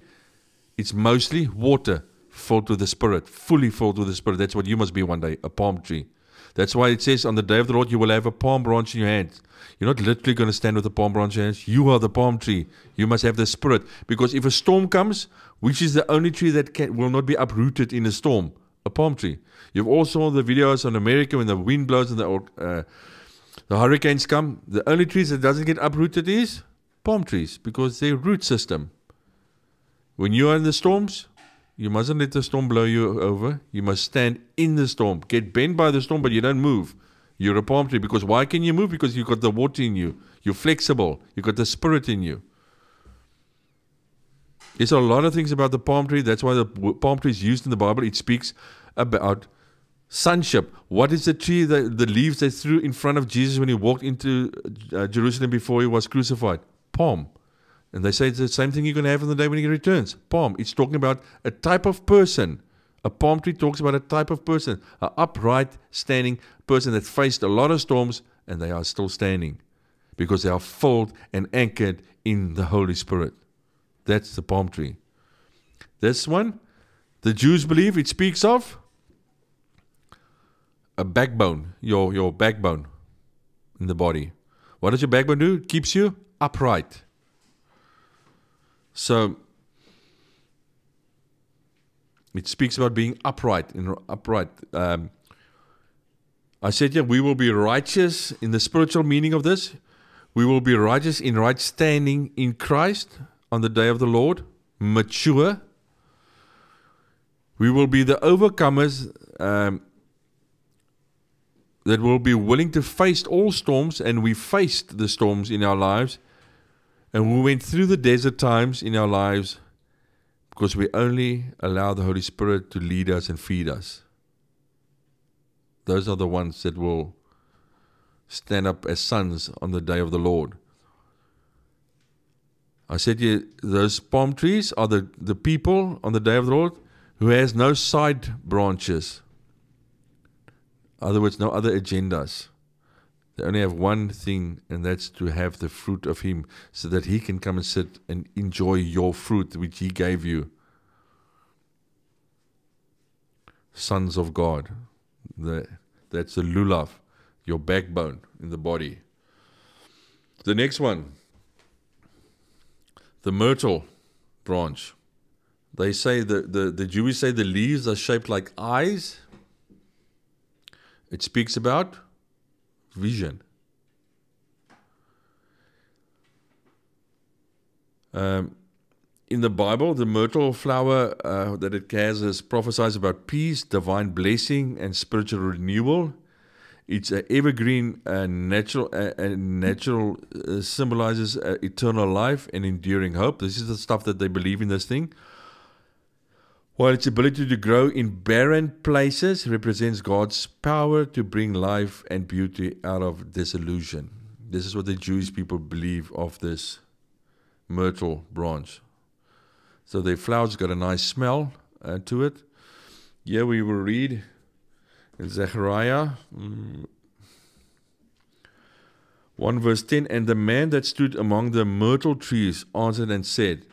It's mostly water filled with the Spirit, fully filled with the Spirit. That's what you must be one day, a palm tree. That's why it says on the day of the Lord you will have a palm branch in your hand. You're not literally going to stand with a palm branch in your hands. You are the palm tree. You must have the Spirit. Because if a storm comes, which is the only tree that will not be uprooted in a storm? A palm tree. You've all saw the videos on America when the wind blows and the hurricanes come. The only trees that doesn't get uprooted is palm trees, because their root system. When you are in the storms, you mustn't let the storm blow you over. You must stand in the storm. Get bent by the storm, but you don't move. You're a palm tree. Because why can you move? Because you've got the water in you. You're flexible. You've got the Spirit in you. There's a lot of things about the palm tree. That's why the palm tree is used in the Bible. It speaks about Sonship. What is the tree, the leaves they threw in front of Jesus when he walked into Jerusalem before he was crucified? Palm. And they say it's the same thing you're going to have on the day when he returns. Palm. It's talking about a type of person. A palm tree talks about a type of person. An upright, standing person that faced a lot of storms and they are still standing because they are filled and anchored in the Holy Spirit. That's the palm tree. This one, the Jews believe it speaks of a backbone, your backbone in the body. What does your backbone do? It keeps you upright. So it speaks about being upright. I said here, we will be righteous in the spiritual meaning of this. We will be righteous in right standing in Christ on the day of the Lord, mature. We will be the overcomers that will be willing to face all storms, and we faced the storms in our lives, and we went through the desert times in our lives because we only allow the Holy Spirit to lead us and feed us. Those are the ones that will stand up as sons on the day of the Lord. I said here, those palm trees are the people on the day of the Lord who has no side branches. In other words, no other agendas. They only have one thing, and that's to have the fruit of Him so that He can come and sit and enjoy your fruit which He gave you. Sons of God. That's the lulav, your backbone in the body. The next one, the myrtle branch. They say the Jews say the leaves are shaped like eyes. It speaks about vision. In the Bible, the myrtle flower that it has prophesies about peace, divine blessing, and spiritual renewal. It's an evergreen natural symbolizes eternal life and enduring hope. This is the stuff that they believe in this thing. While its ability to grow in barren places represents God's power to bring life and beauty out of disillusion. This is what the Jewish people believe of this myrtle branch. So their flowers got a nice smell to it. Here we will read in Zechariah 1 verse 10, and the man that stood among the myrtle trees answered and said,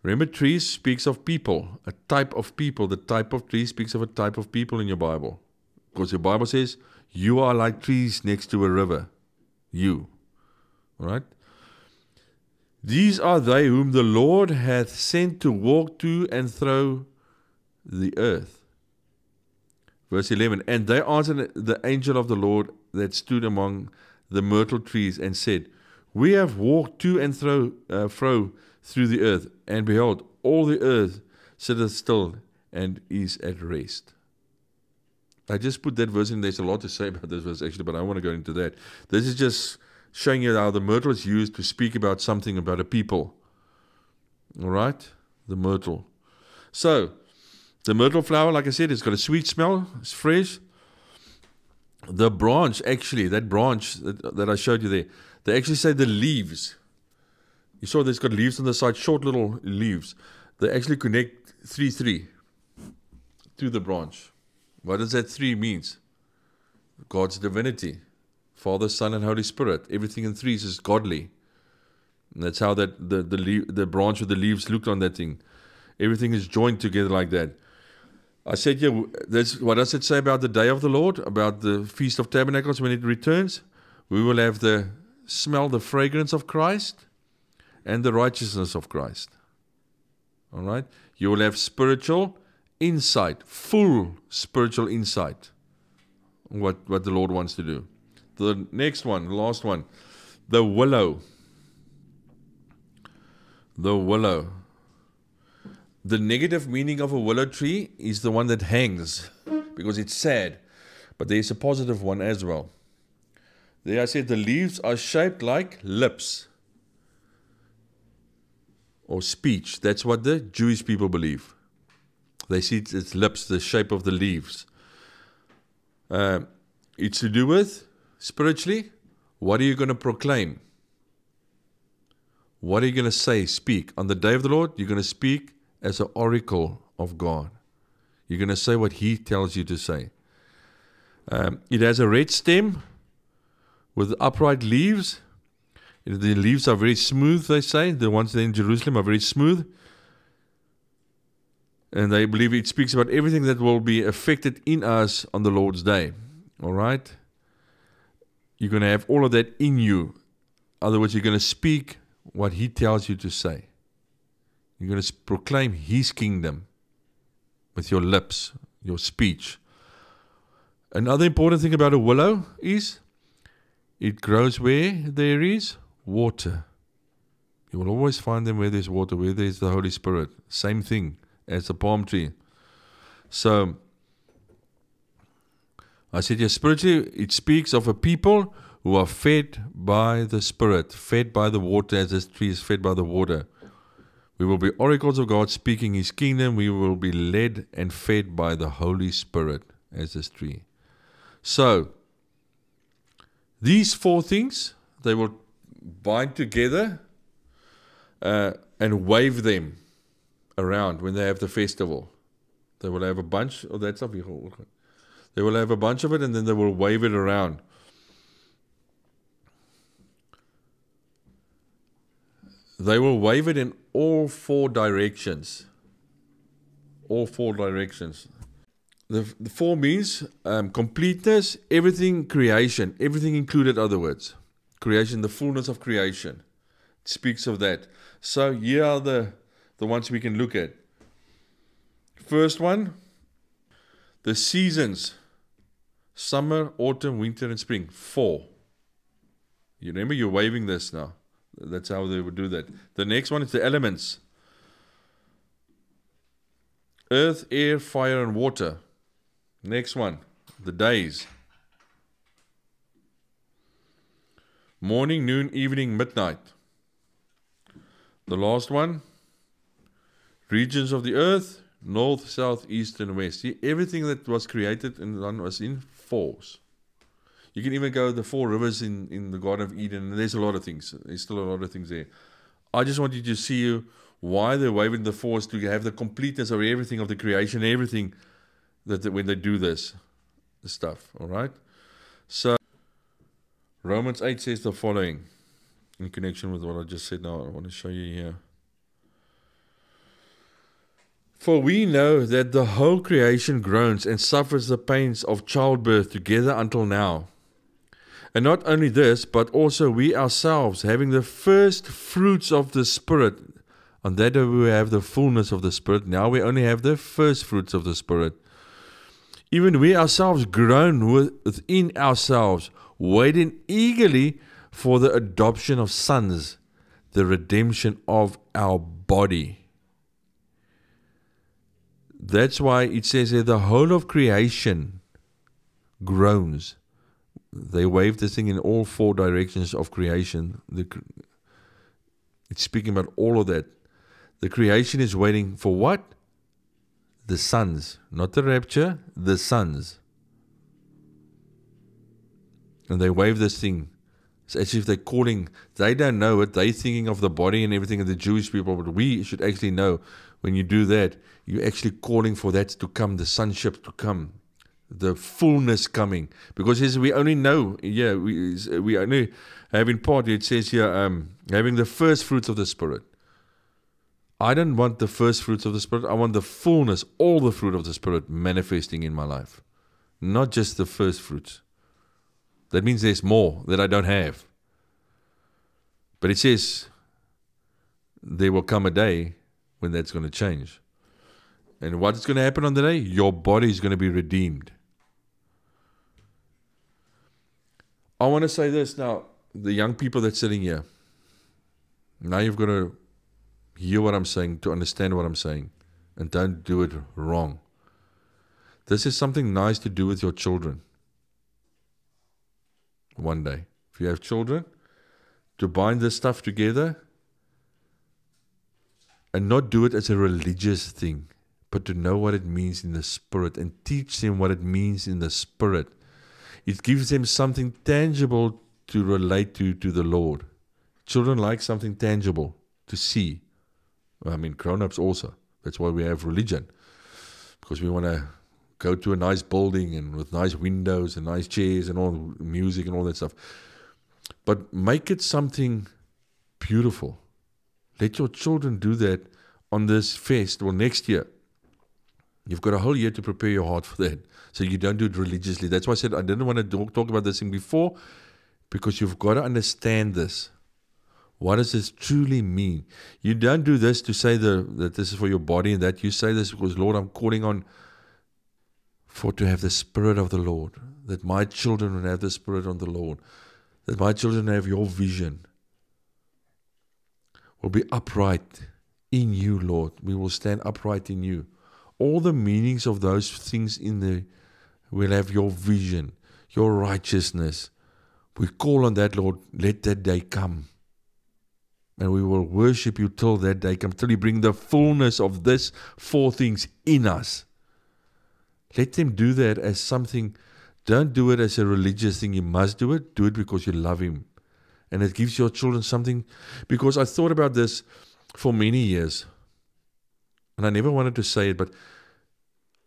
remember, trees speaks of people, a type of people. The type of tree speaks of a type of people in your Bible. Because your Bible says, you are like trees next to a river. You. All right? These are they whom the Lord hath sent to walk to and through the earth. Verse 11, and they answered the angel of the Lord that stood among the myrtle trees and said, we have walked to and fro through the earth, and behold, all the earth sitteth still and is at rest. I just put that verse in. There's a lot to say about this verse actually, but I don't want to go into that. This is just showing you how the myrtle is used to speak about something, about a people. All right? The myrtle. So, the myrtle flower, like I said, it's got a sweet smell. It's fresh. The branch, actually, that branch that I showed you there, they actually say the leaves. You saw there's got leaves on the side, short little leaves. They actually connect 3 to the branch. What does that 3 means? God's divinity. Father, Son, and Holy Spirit. Everything in 3 is godly. And that's how that the branch with the leaves looked on that thing. Everything is joined together like that. I said here, what does it say about the day of the Lord? About the Feast of Tabernacles when it returns? We will have the fragrance of Christ and the righteousness of Christ. All right? You will have spiritual insight, full spiritual insight, what the Lord wants to do. The next one, the last one, the willow. The willow. The negative meaning of a willow tree is the one that hangs because it's sad, but there is a positive one as well. There I said the leaves are shaped like lips or speech. That's what the Jewish people believe. They see its lips, the shape of the leaves. It's to do with, spiritually, what are you going to proclaim? What are you going to say, speak? On the day of the Lord, you're going to speak as an oracle of God. You're going to say what He tells you to say. It has a red stem with upright leaves. The leaves are very smooth, they say. The ones there in Jerusalem are very smooth. And they believe it speaks about everything that will be affected in us on the Lord's day. All right? You're going to have all of that in you. In other words, you're going to speak what He tells you to say. You're going to proclaim His kingdom with your lips, your speech. Another important thing about a willow is it grows where there is water. You will always find them where there's water, where there's the Holy Spirit. Same thing as a palm tree. So, I said here, spiritually, it speaks of a people who are fed by the Spirit, fed by the water as this tree is fed by the water. We will be oracles of God speaking His kingdom. We will be led and fed by the Holy Spirit as this tree. So, these four things, they will bind together and wave them around when they have the festival. They will have a bunch of that stuff. They will have a bunch of it and then they will wave it around. They will wave it in all four directions. All four directions. The four means completeness, everything creation, everything included, other words. Creation, the fullness of creation. It speaks of that. So here are the ones we can look at. First one, the seasons. Summer, autumn, winter, and spring. 4. You remember you're waving this now. That's how they would do that. The next one is the elements. Earth, air, fire, and water. Next one, the days. Morning, noon, evening, midnight. The last one, regions of the earth, north, south, east, and west. See, everything that was created and done was in 4s. You can even go the 4 rivers in the Garden of Eden. There's a lot of things. There's still a lot of things there. I just want you to see why they're waving the 4s, to have the completeness of everything, of the creation, everything, that when they do this stuff. All right? So, Romans 8 says the following, in connection with what I just said now. I want to show you here. For we know that the whole creation groans and suffers the pains of childbirth together until now. And not only this, but also we ourselves, having the first fruits of the Spirit, on that day we have the fullness of the Spirit. Now we only have the first fruits of the Spirit. Even we ourselves groan within ourselves, waiting eagerly for the adoption of sons, the redemption of our body. That's why it says here, the whole of creation groans. They wave this thing in all 4 directions of creation. It's speaking about all of that. The creation is waiting for what? The sons. Not the rapture, the sons. And they wave this thing. It's as if they're calling. They don't know it. They're thinking of the body and everything of the Jewish people. But we should actually know, when you do that, you're actually calling for that to come, the sonship to come. The fullness coming, because we only know, we only have in part. It says here, having the first fruits of the Spirit. I don't want the first fruits of the Spirit. I want the fullness, all the fruit of the Spirit manifesting in my life, not just the first fruits. That means there's more that I don't have. But it says there will come a day when that's going to change. And what's going to happen on the day? Your body is going to be redeemed. I want to say this now, the young people that's sitting here. Now you've got to hear what I'm saying, to understand what I'm saying, and don't do it wrong. This is something nice to do with your children. One day, if you have children, to bind this stuff together and not do it as a religious thing, but to know what it means in the Spirit and teach them what it means in the Spirit. it gives them something tangible to relate to the Lord. Children like something tangible to see. I mean, grown-ups also. That's why we have religion. Because we want to go to a nice building and with nice windows and nice chairs and all music and all that stuff. But make it something beautiful. Let your children do that on this festival next year. You've got a whole year to prepare your heart for that. So you don't do it religiously. That's why I said I didn't want to talk about this thing before, because you've got to understand this. What does this truly mean? You don't do this to say that this is for your body and that. You say this because, Lord, I'm calling on to have the Spirit of the Lord, that my children will have the Spirit of the Lord, that my children have your vision, will be upright in you, Lord. We will stand upright in you. All the meanings of those things in there will have your vision, your righteousness. We call on that, Lord. Let that day come. And we will worship you till that day comes, till you bring the fullness of this 4 things in us. Let them do that as something. Don't do it as a religious thing. You must do it. Do it because you love him. And it gives your children something. Because I thought about this for many years. And I never wanted to say it, but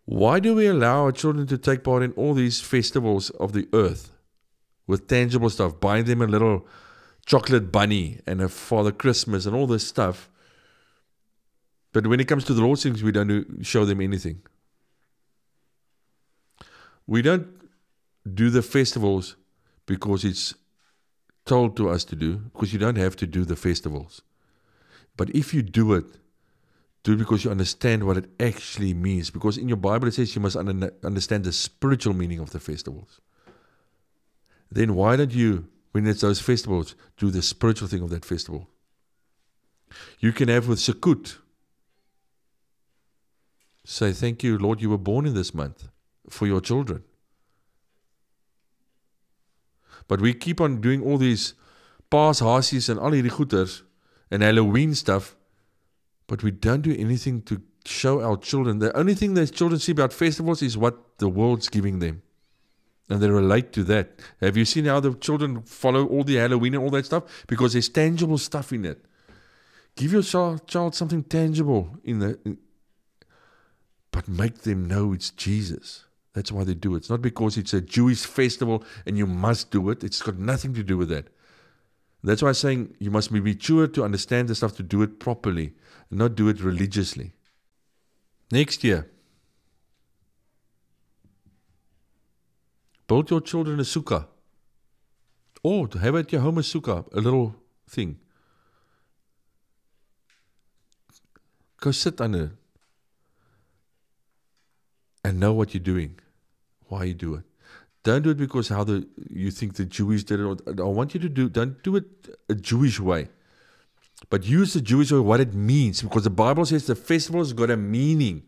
why do we allow our children to take part in all these festivals of the earth with tangible stuff, buying them a little chocolate bunny and a Father Christmas and all this stuff, but when it comes to the Lord's things, we don't show them anything. We don't do the festivals because it's told to us to do, because you don't have to do the festivals. But if you do it because you understand what it actually means. Because in your Bible it says you must understand the spiritual meaning of the festivals. Then why don't you, when it's those festivals, do the spiritual thing of that festival? You can have with Sukkot. Say, thank you, Lord, you were born in this month for your children. But we keep on doing all these paashasies and al hierdie goeders and Halloween stuff, but we don't do anything to show our children. The only thing that children see about festivals is what the world's giving them. And they relate to that. Have you seen how the children follow all the Halloween and all that stuff? Because there's tangible stuff in it. Give your child something tangible but make them know it's Jesus. That's why they do it. It's not because it's a Jewish festival and you must do it. It's got nothing to do with that. That's why I'm saying you must be mature to understand the stuff, to do it properly, and not do it religiously. Next year, build your children a sukkah. Or have at your home a sukkah, a little thing. Go sit under it. And know what you're doing, why you do it. Don't do it because you think the Jewish did it. I want you to don't do it a Jewish way. But use the Jewish way, what it means. Because the Bible says the festival has got a meaning.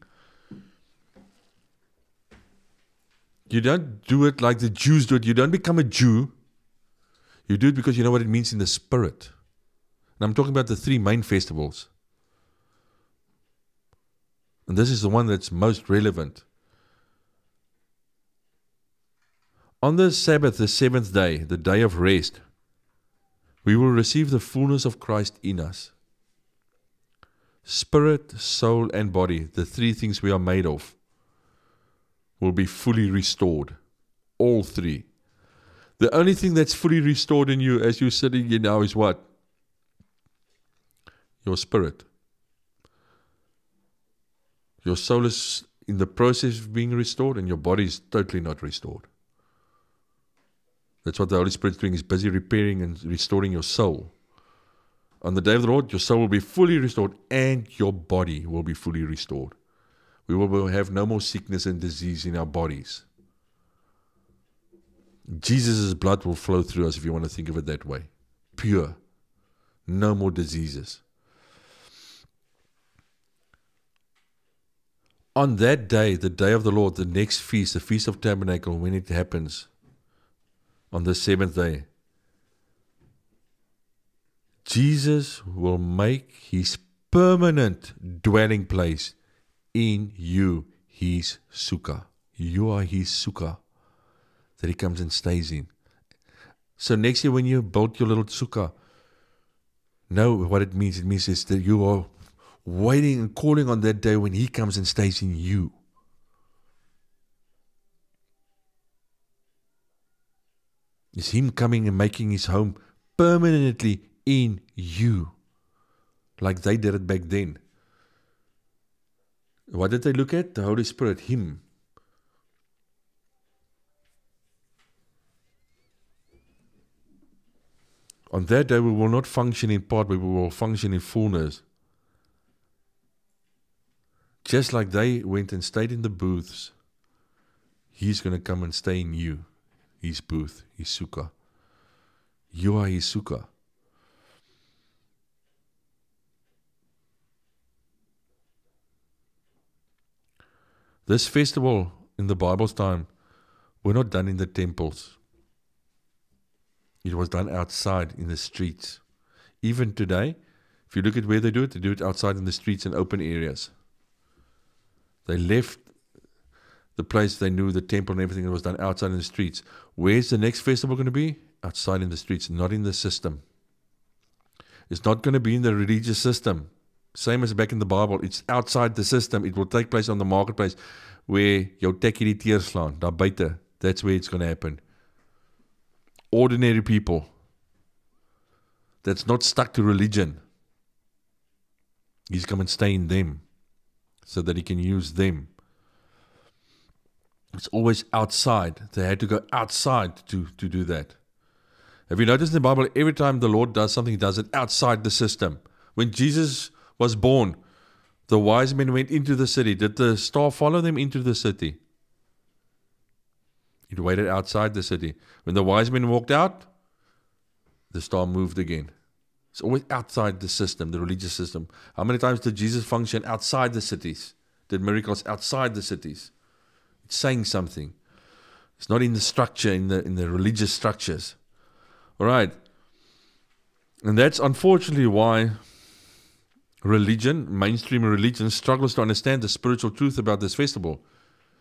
You don't do it like the Jews do it. You don't become a Jew. You do it because you know what it means in the spirit. And I'm talking about the 3 main festivals. And this is the one that's most relevant. On the Sabbath, the 7th day, the day of rest, we will receive the fullness of Christ in us. Spirit, soul, and body, the 3 things we are made of, will be fully restored. All 3. The only thing that's fully restored in you as you're sitting here now is what? Your spirit. Your soul is in the process of being restored, and your body is totally not restored. That's what the Holy Spirit's doing. He's busy repairing and restoring your soul. On the day of the Lord, your soul will be fully restored and your body will be fully restored. We will have no more sickness and disease in our bodies. Jesus' blood will flow through us, if you want to think of it that way. Pure. No more diseases. On that day, the day of the Lord, the next feast, the Feast of Tabernacle, when it happens, on the 7th day, Jesus will make his permanent dwelling place in you, his sukkah. You are his sukkah. that he comes and stays in. So next year when you build your little sukkah, know what it means. It means is that you are waiting and calling on that day when he comes and stays in you. It's him coming and making his home permanently in you, like they did it back then. What did they look at? The Holy Spirit, him. On that day we will not function in part, but we will function in fullness. Just like they went and stayed in the booths, he's going to come and stay in you. His booth, his sukkah. You are his sukkah. This festival in the Bible's time were not done in the temples. It was done outside in the streets. Even today, if you look at where they do it outside in the streets and open areas. They left the place they knew, the temple and everything that was done outside in the streets. Where's the next festival going to be? Outside in the streets, not in the system. It's not going to be in the religious system. Same as back in the Bible. It's outside the system. It will take place on the marketplace where jou tekkie die teer slaan, daar buite. That's where it's going to happen. Ordinary people that's not stuck to religion. He's come and stay in them so that he can use them. It's always outside. They had to go outside to do that. Have you noticed in the Bible, every time the Lord does something, he does it outside the system. When Jesus was born, the wise men went into the city. Did the star follow them into the city? It waited outside the city. When the wise men walked out, the star moved again. It's always outside the system, the religious system. How many times did Jesus function outside the cities? Did miracles outside the cities? It's saying something. It's not in the structure, in the religious structures. All right. And that's unfortunately why religion, mainstream religion, struggles to understand the spiritual truth about this festival.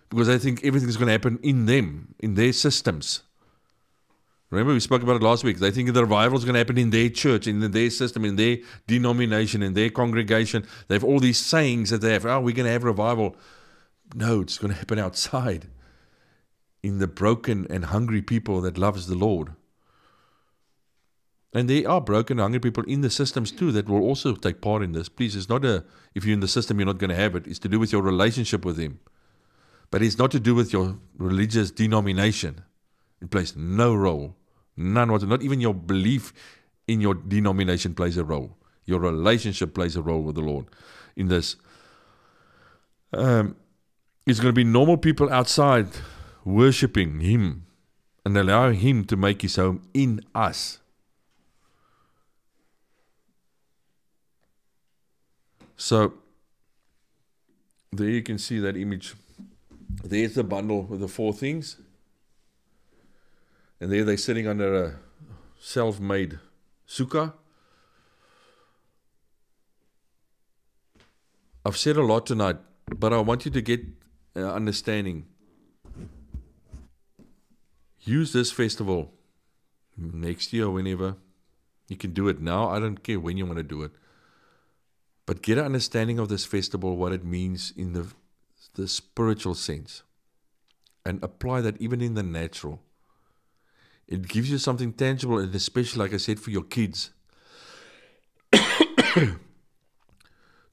Because they think everything's going to happen in them, in their systems. Remember, we spoke about it last week. They think the revival is going to happen in their church, in their system, in their denomination, in their congregation. They have all these sayings that they have. Oh, we're going to have revival. No, it's going to happen outside, in the broken and hungry people that loves the Lord. And there are broken and hungry people in the systems too that will also take part in this. Please, it's not if you're in the system, you're not going to have it. It's to do with your relationship with Him. But it's not to do with your religious denomination. It plays no role. None whatsoever. Not even your belief in your denomination plays a role. Your relationship plays a role with the Lord in this. It's going to be normal people outside worshiping Him and allowing Him to make His home in us. So, there you can see that image. There's the bundle with the 4 things. And there they're sitting under a self-made sukkah. I've said a lot tonight, but I want you to get understanding. Use this festival next year or whenever. You can do it now. I don't care when you want to do it. But get an understanding of this festival, what it means in the spiritual sense. And apply that even in the natural. It gives you something tangible, and especially, like I said, for your kids.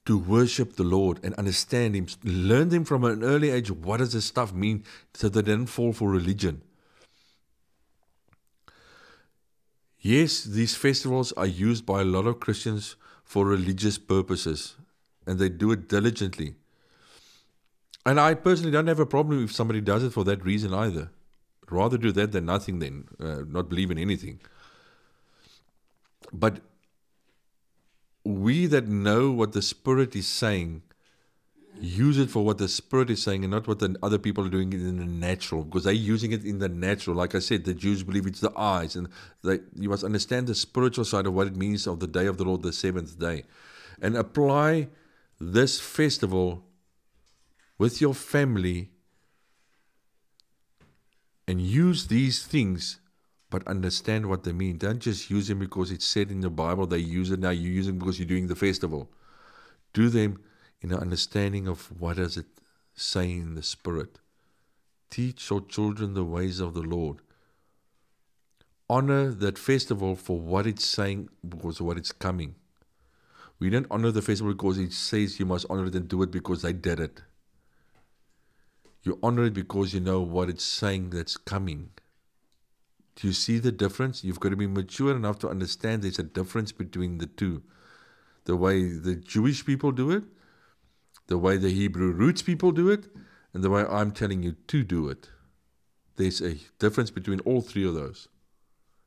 To worship the Lord and understand Him. Learn them from an early age. What does this stuff mean? So they don't fall for religion. Yes, these festivals are used by a lot of Christians for religious purposes. And they do it diligently. And I personally don't have a problem if somebody does it for that reason either. Rather do that than nothing then. Not believe in anything. But we that know what the Spirit is saying, use it for what the Spirit is saying and not what the other people are doing in the natural. Because they're using it in the natural. Like I said, the Jews believe it's the eyes. And you must understand the spiritual side of what it means of the day of the Lord, the 7th day. And apply this festival with your family And use these things, but understand what they mean. Don't just use them because it's said in the Bible they use it. Now you use them because you're doing the festival. Do them in an understanding of what does it say in the Spirit. Teach your children the ways of the Lord. Honor that festival for what it's saying because of what it's coming. We don't honor the festival because it says you must honor it and do it because they did it. You honor it because you know what it's saying that's coming. Do you see the difference? You've got to be mature enough to understand there's a difference between the two. The way the Jewish people do it, the way the Hebrew roots people do it, and the way I'm telling you to do it. There's a difference between all three of those.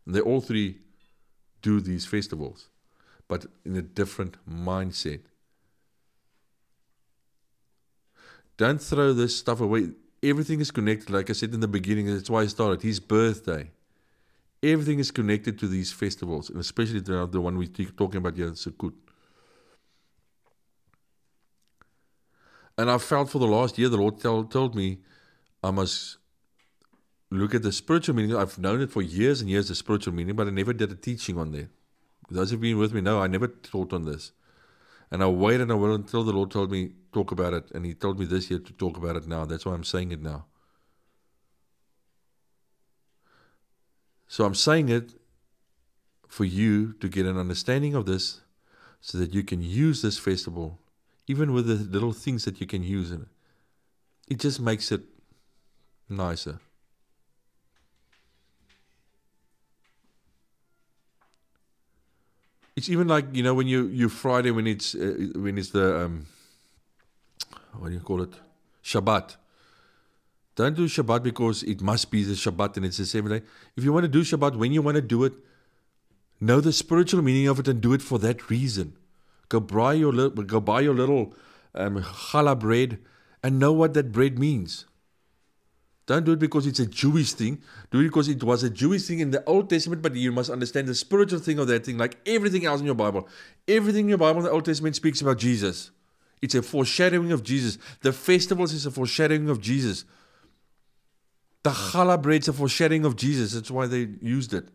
And they all three do these festivals, but in a different mindset. Don't throw this stuff away. Everything is connected. Like I said in the beginning, that's why I started. His birthday. Everything is connected to these festivals, and especially the one we're talking about here, Sukkot. And I felt for the last year, the Lord told me I must look at the spiritual meaning. I've known it for years and years, the spiritual meaning, but I never did a teaching on there. Those who've been with me know I never taught on this. And I waited and I waited until the Lord told me, talk about it. And He told me this year to talk about it now. That's why I'm saying it now. So I'm saying it for you to get an understanding of this so that you can use this festival, even with the little things that you can use in it. It just makes it nicer. It's even like, you know, when you Friday, when it's the, what do you call it? Shabbat. Don't do Shabbat because it must be the Shabbat and it's the 7th day. If you want to do Shabbat, when you want to do it, know the spiritual meaning of it and do it for that reason. Go buy your little challah bread and know what that bread means. Don't do it because it's a Jewish thing. Do it because it was a Jewish thing in the Old Testament, but you must understand the spiritual thing of that thing, like everything else in your Bible. Everything in your Bible in the Old Testament speaks about Jesus. It's a foreshadowing of Jesus. The festivals is a foreshadowing of Jesus. The challah bread is a foreshadowing of Jesus. That's why they used it.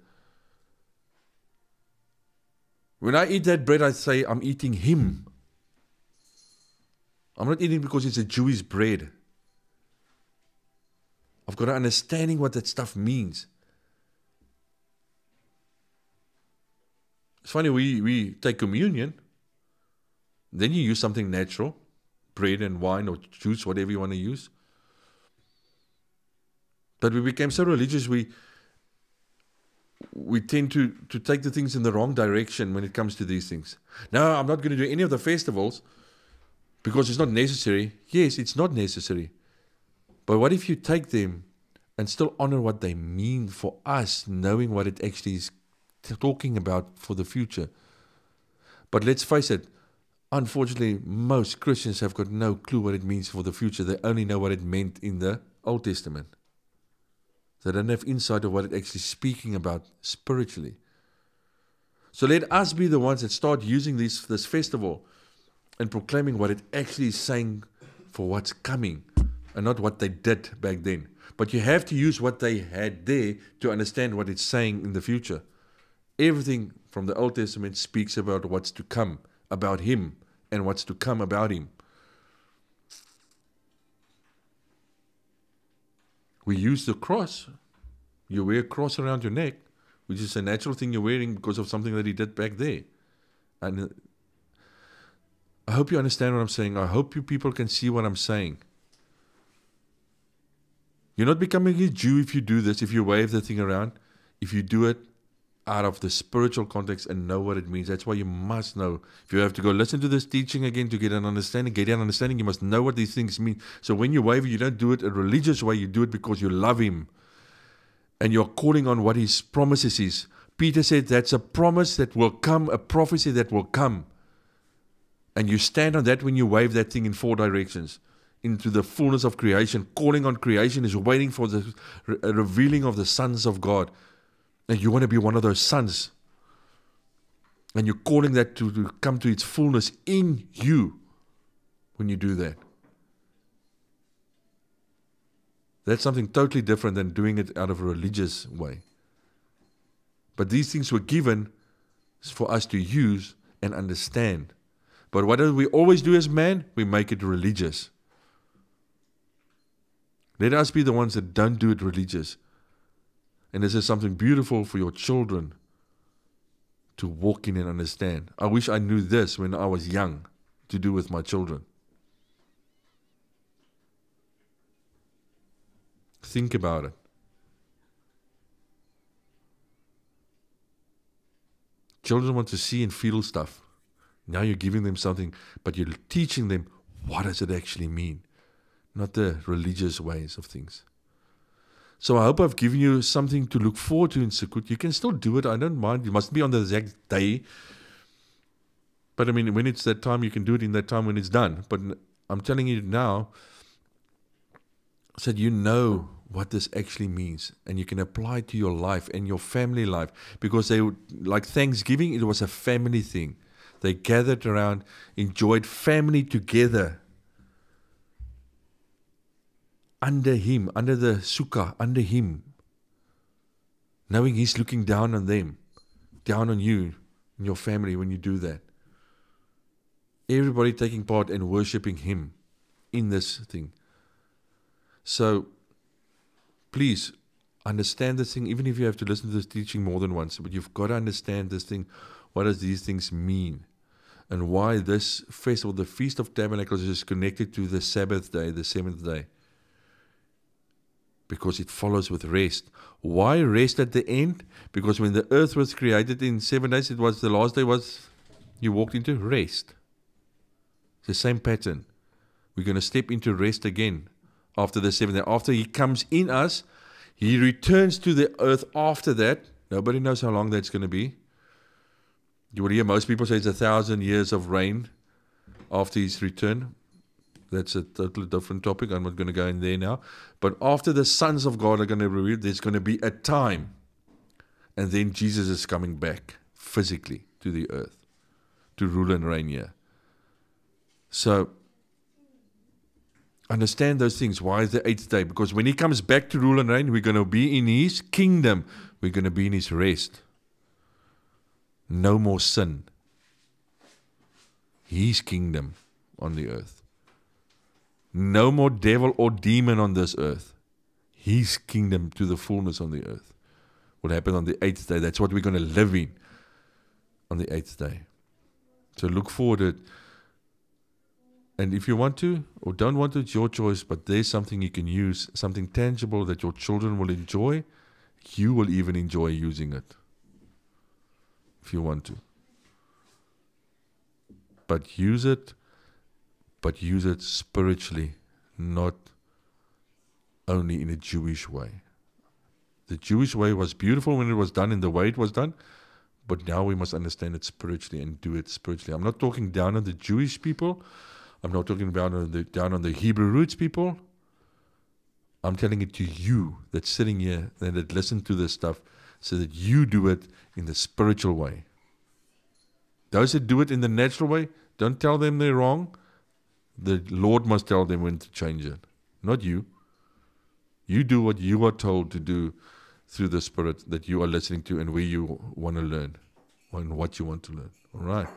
When I eat that bread, I say I'm eating Him. I'm not eating because it's a Jewish bread. I've got an understanding what that stuff means. It's funny, we take communion, then you use something natural, bread and wine or juice, whatever you want to use. But we became so religious, we tend to take the things in the wrong direction when it comes to these things. Now, I'm not going to do any of the festivals because it's not necessary. Yes, it's not necessary. But what if you take them and still honor what they mean for us, knowing what it actually is talking about for the future? But let's face it, unfortunately, most Christians have got no clue what it means for the future. They only know what it meant in the Old Testament. They don't have insight of what it's actually speaking about spiritually. So let us be the ones that start using this festival and proclaiming what it actually is saying for what's coming, and not what they did back then. But you have to use what they had there to understand what it's saying in the future. Everything from the Old Testament speaks about what's to come, about Him, and what's to come about Him. We use the cross. You wear a cross around your neck, which is a natural thing you're wearing because of something that He did back there. And I hope you understand what I'm saying. I hope you people can see what I'm saying. You're not becoming a Jew if you do this, if you wave the thing around, if you do it out of the spiritual context and know what it means. That's why you must know. If you have to go listen to this teaching again to get an understanding, you must know what these things mean. So when you wave, you don't do it a religious way, you do it because you love Him. And you're calling on what His promises is. Peter said that's a promise that will come, a prophecy that will come. And you stand on that when you wave that thing in 4 directions. Into the fullness of creation. Calling on creation is waiting for the revealing of the sons of God. And you want to be one of those sons. And you're calling that to come to its fullness in you when you do that. That's something totally different than doing it out of a religious way. But these things were given for us to use and understand. But what do we always do as man? We make it religious. Let us be the ones that don't do it religious. And this is something beautiful for your children to walk in and understand. I wish I knew this when I was young to do with my children. Think about it. Children want to see and feel stuff. Now you're giving them something, but you're teaching them what does it actually mean, not the religious ways of things. So I hope I've given you something to look forward to in Sukkot. You can still do it. I don't mind. You must be on the exact day. But I mean, when it's that time, you can do it in that time when it's done. But I'm telling you now, so that you know what this actually means. And you can apply it to your life and your family life. Because they would, like Thanksgiving, it was a family thing. They gathered around, enjoyed family together. Under him, under the sukkah, under him. Knowing he's looking down on them, down on you and your family when you do that. Everybody taking part and worshipping him in this thing. So, please, understand this thing, even if you have to listen to this teaching more than once, but you've got to understand this thing. What does these things mean? And why this festival, the Feast of Tabernacles, is connected to the Sabbath day, the seventh day. Because it follows with rest. Why rest at the end? Because when the earth was created in 7 days, it was the last day was you walked into rest. It's the same pattern. We're going to step into rest again after the 7th day. After he comes in us, he returns to the earth after that. Nobody knows how long that's going to be. You will hear most people say it's 1,000 years of reign after his return. That's a totally different topic. I'm not going to go in there now. But after the sons of God are going to be revealed, there's going to be a time. And then Jesus is coming back physically to the earth to rule and reign here. So, understand those things. Why is the 8th day? Because when he comes back to rule and reign, we're going to be in his kingdom. We're going to be in his rest. No more sin. His kingdom on the earth. No more devil or demon on this earth. His kingdom to the fullness on the earth will happen on the 8th day. That's what we're going to live in on the 8th day. So look forward to it. And if you want to or don't want to, it's your choice, but there's something you can use, something tangible that your children will enjoy. You will even enjoy using it if you want to. But use it spiritually, not only in a Jewish way. The Jewish way was beautiful when it was done in the way it was done, but now we must understand it spiritually and do it spiritually. I'm not talking down on the Jewish people. I'm not talking down on the Hebrew roots people. I'm telling it to you that's sitting here and that listen to this stuff so that you do it in the spiritual way. Those that do it in the natural way, don't tell them they're wrong. The Lord must tell them when to change it, not you. You do what you are told to do through the Spirit that you are listening to and where you want to learn and what you want to learn. All right.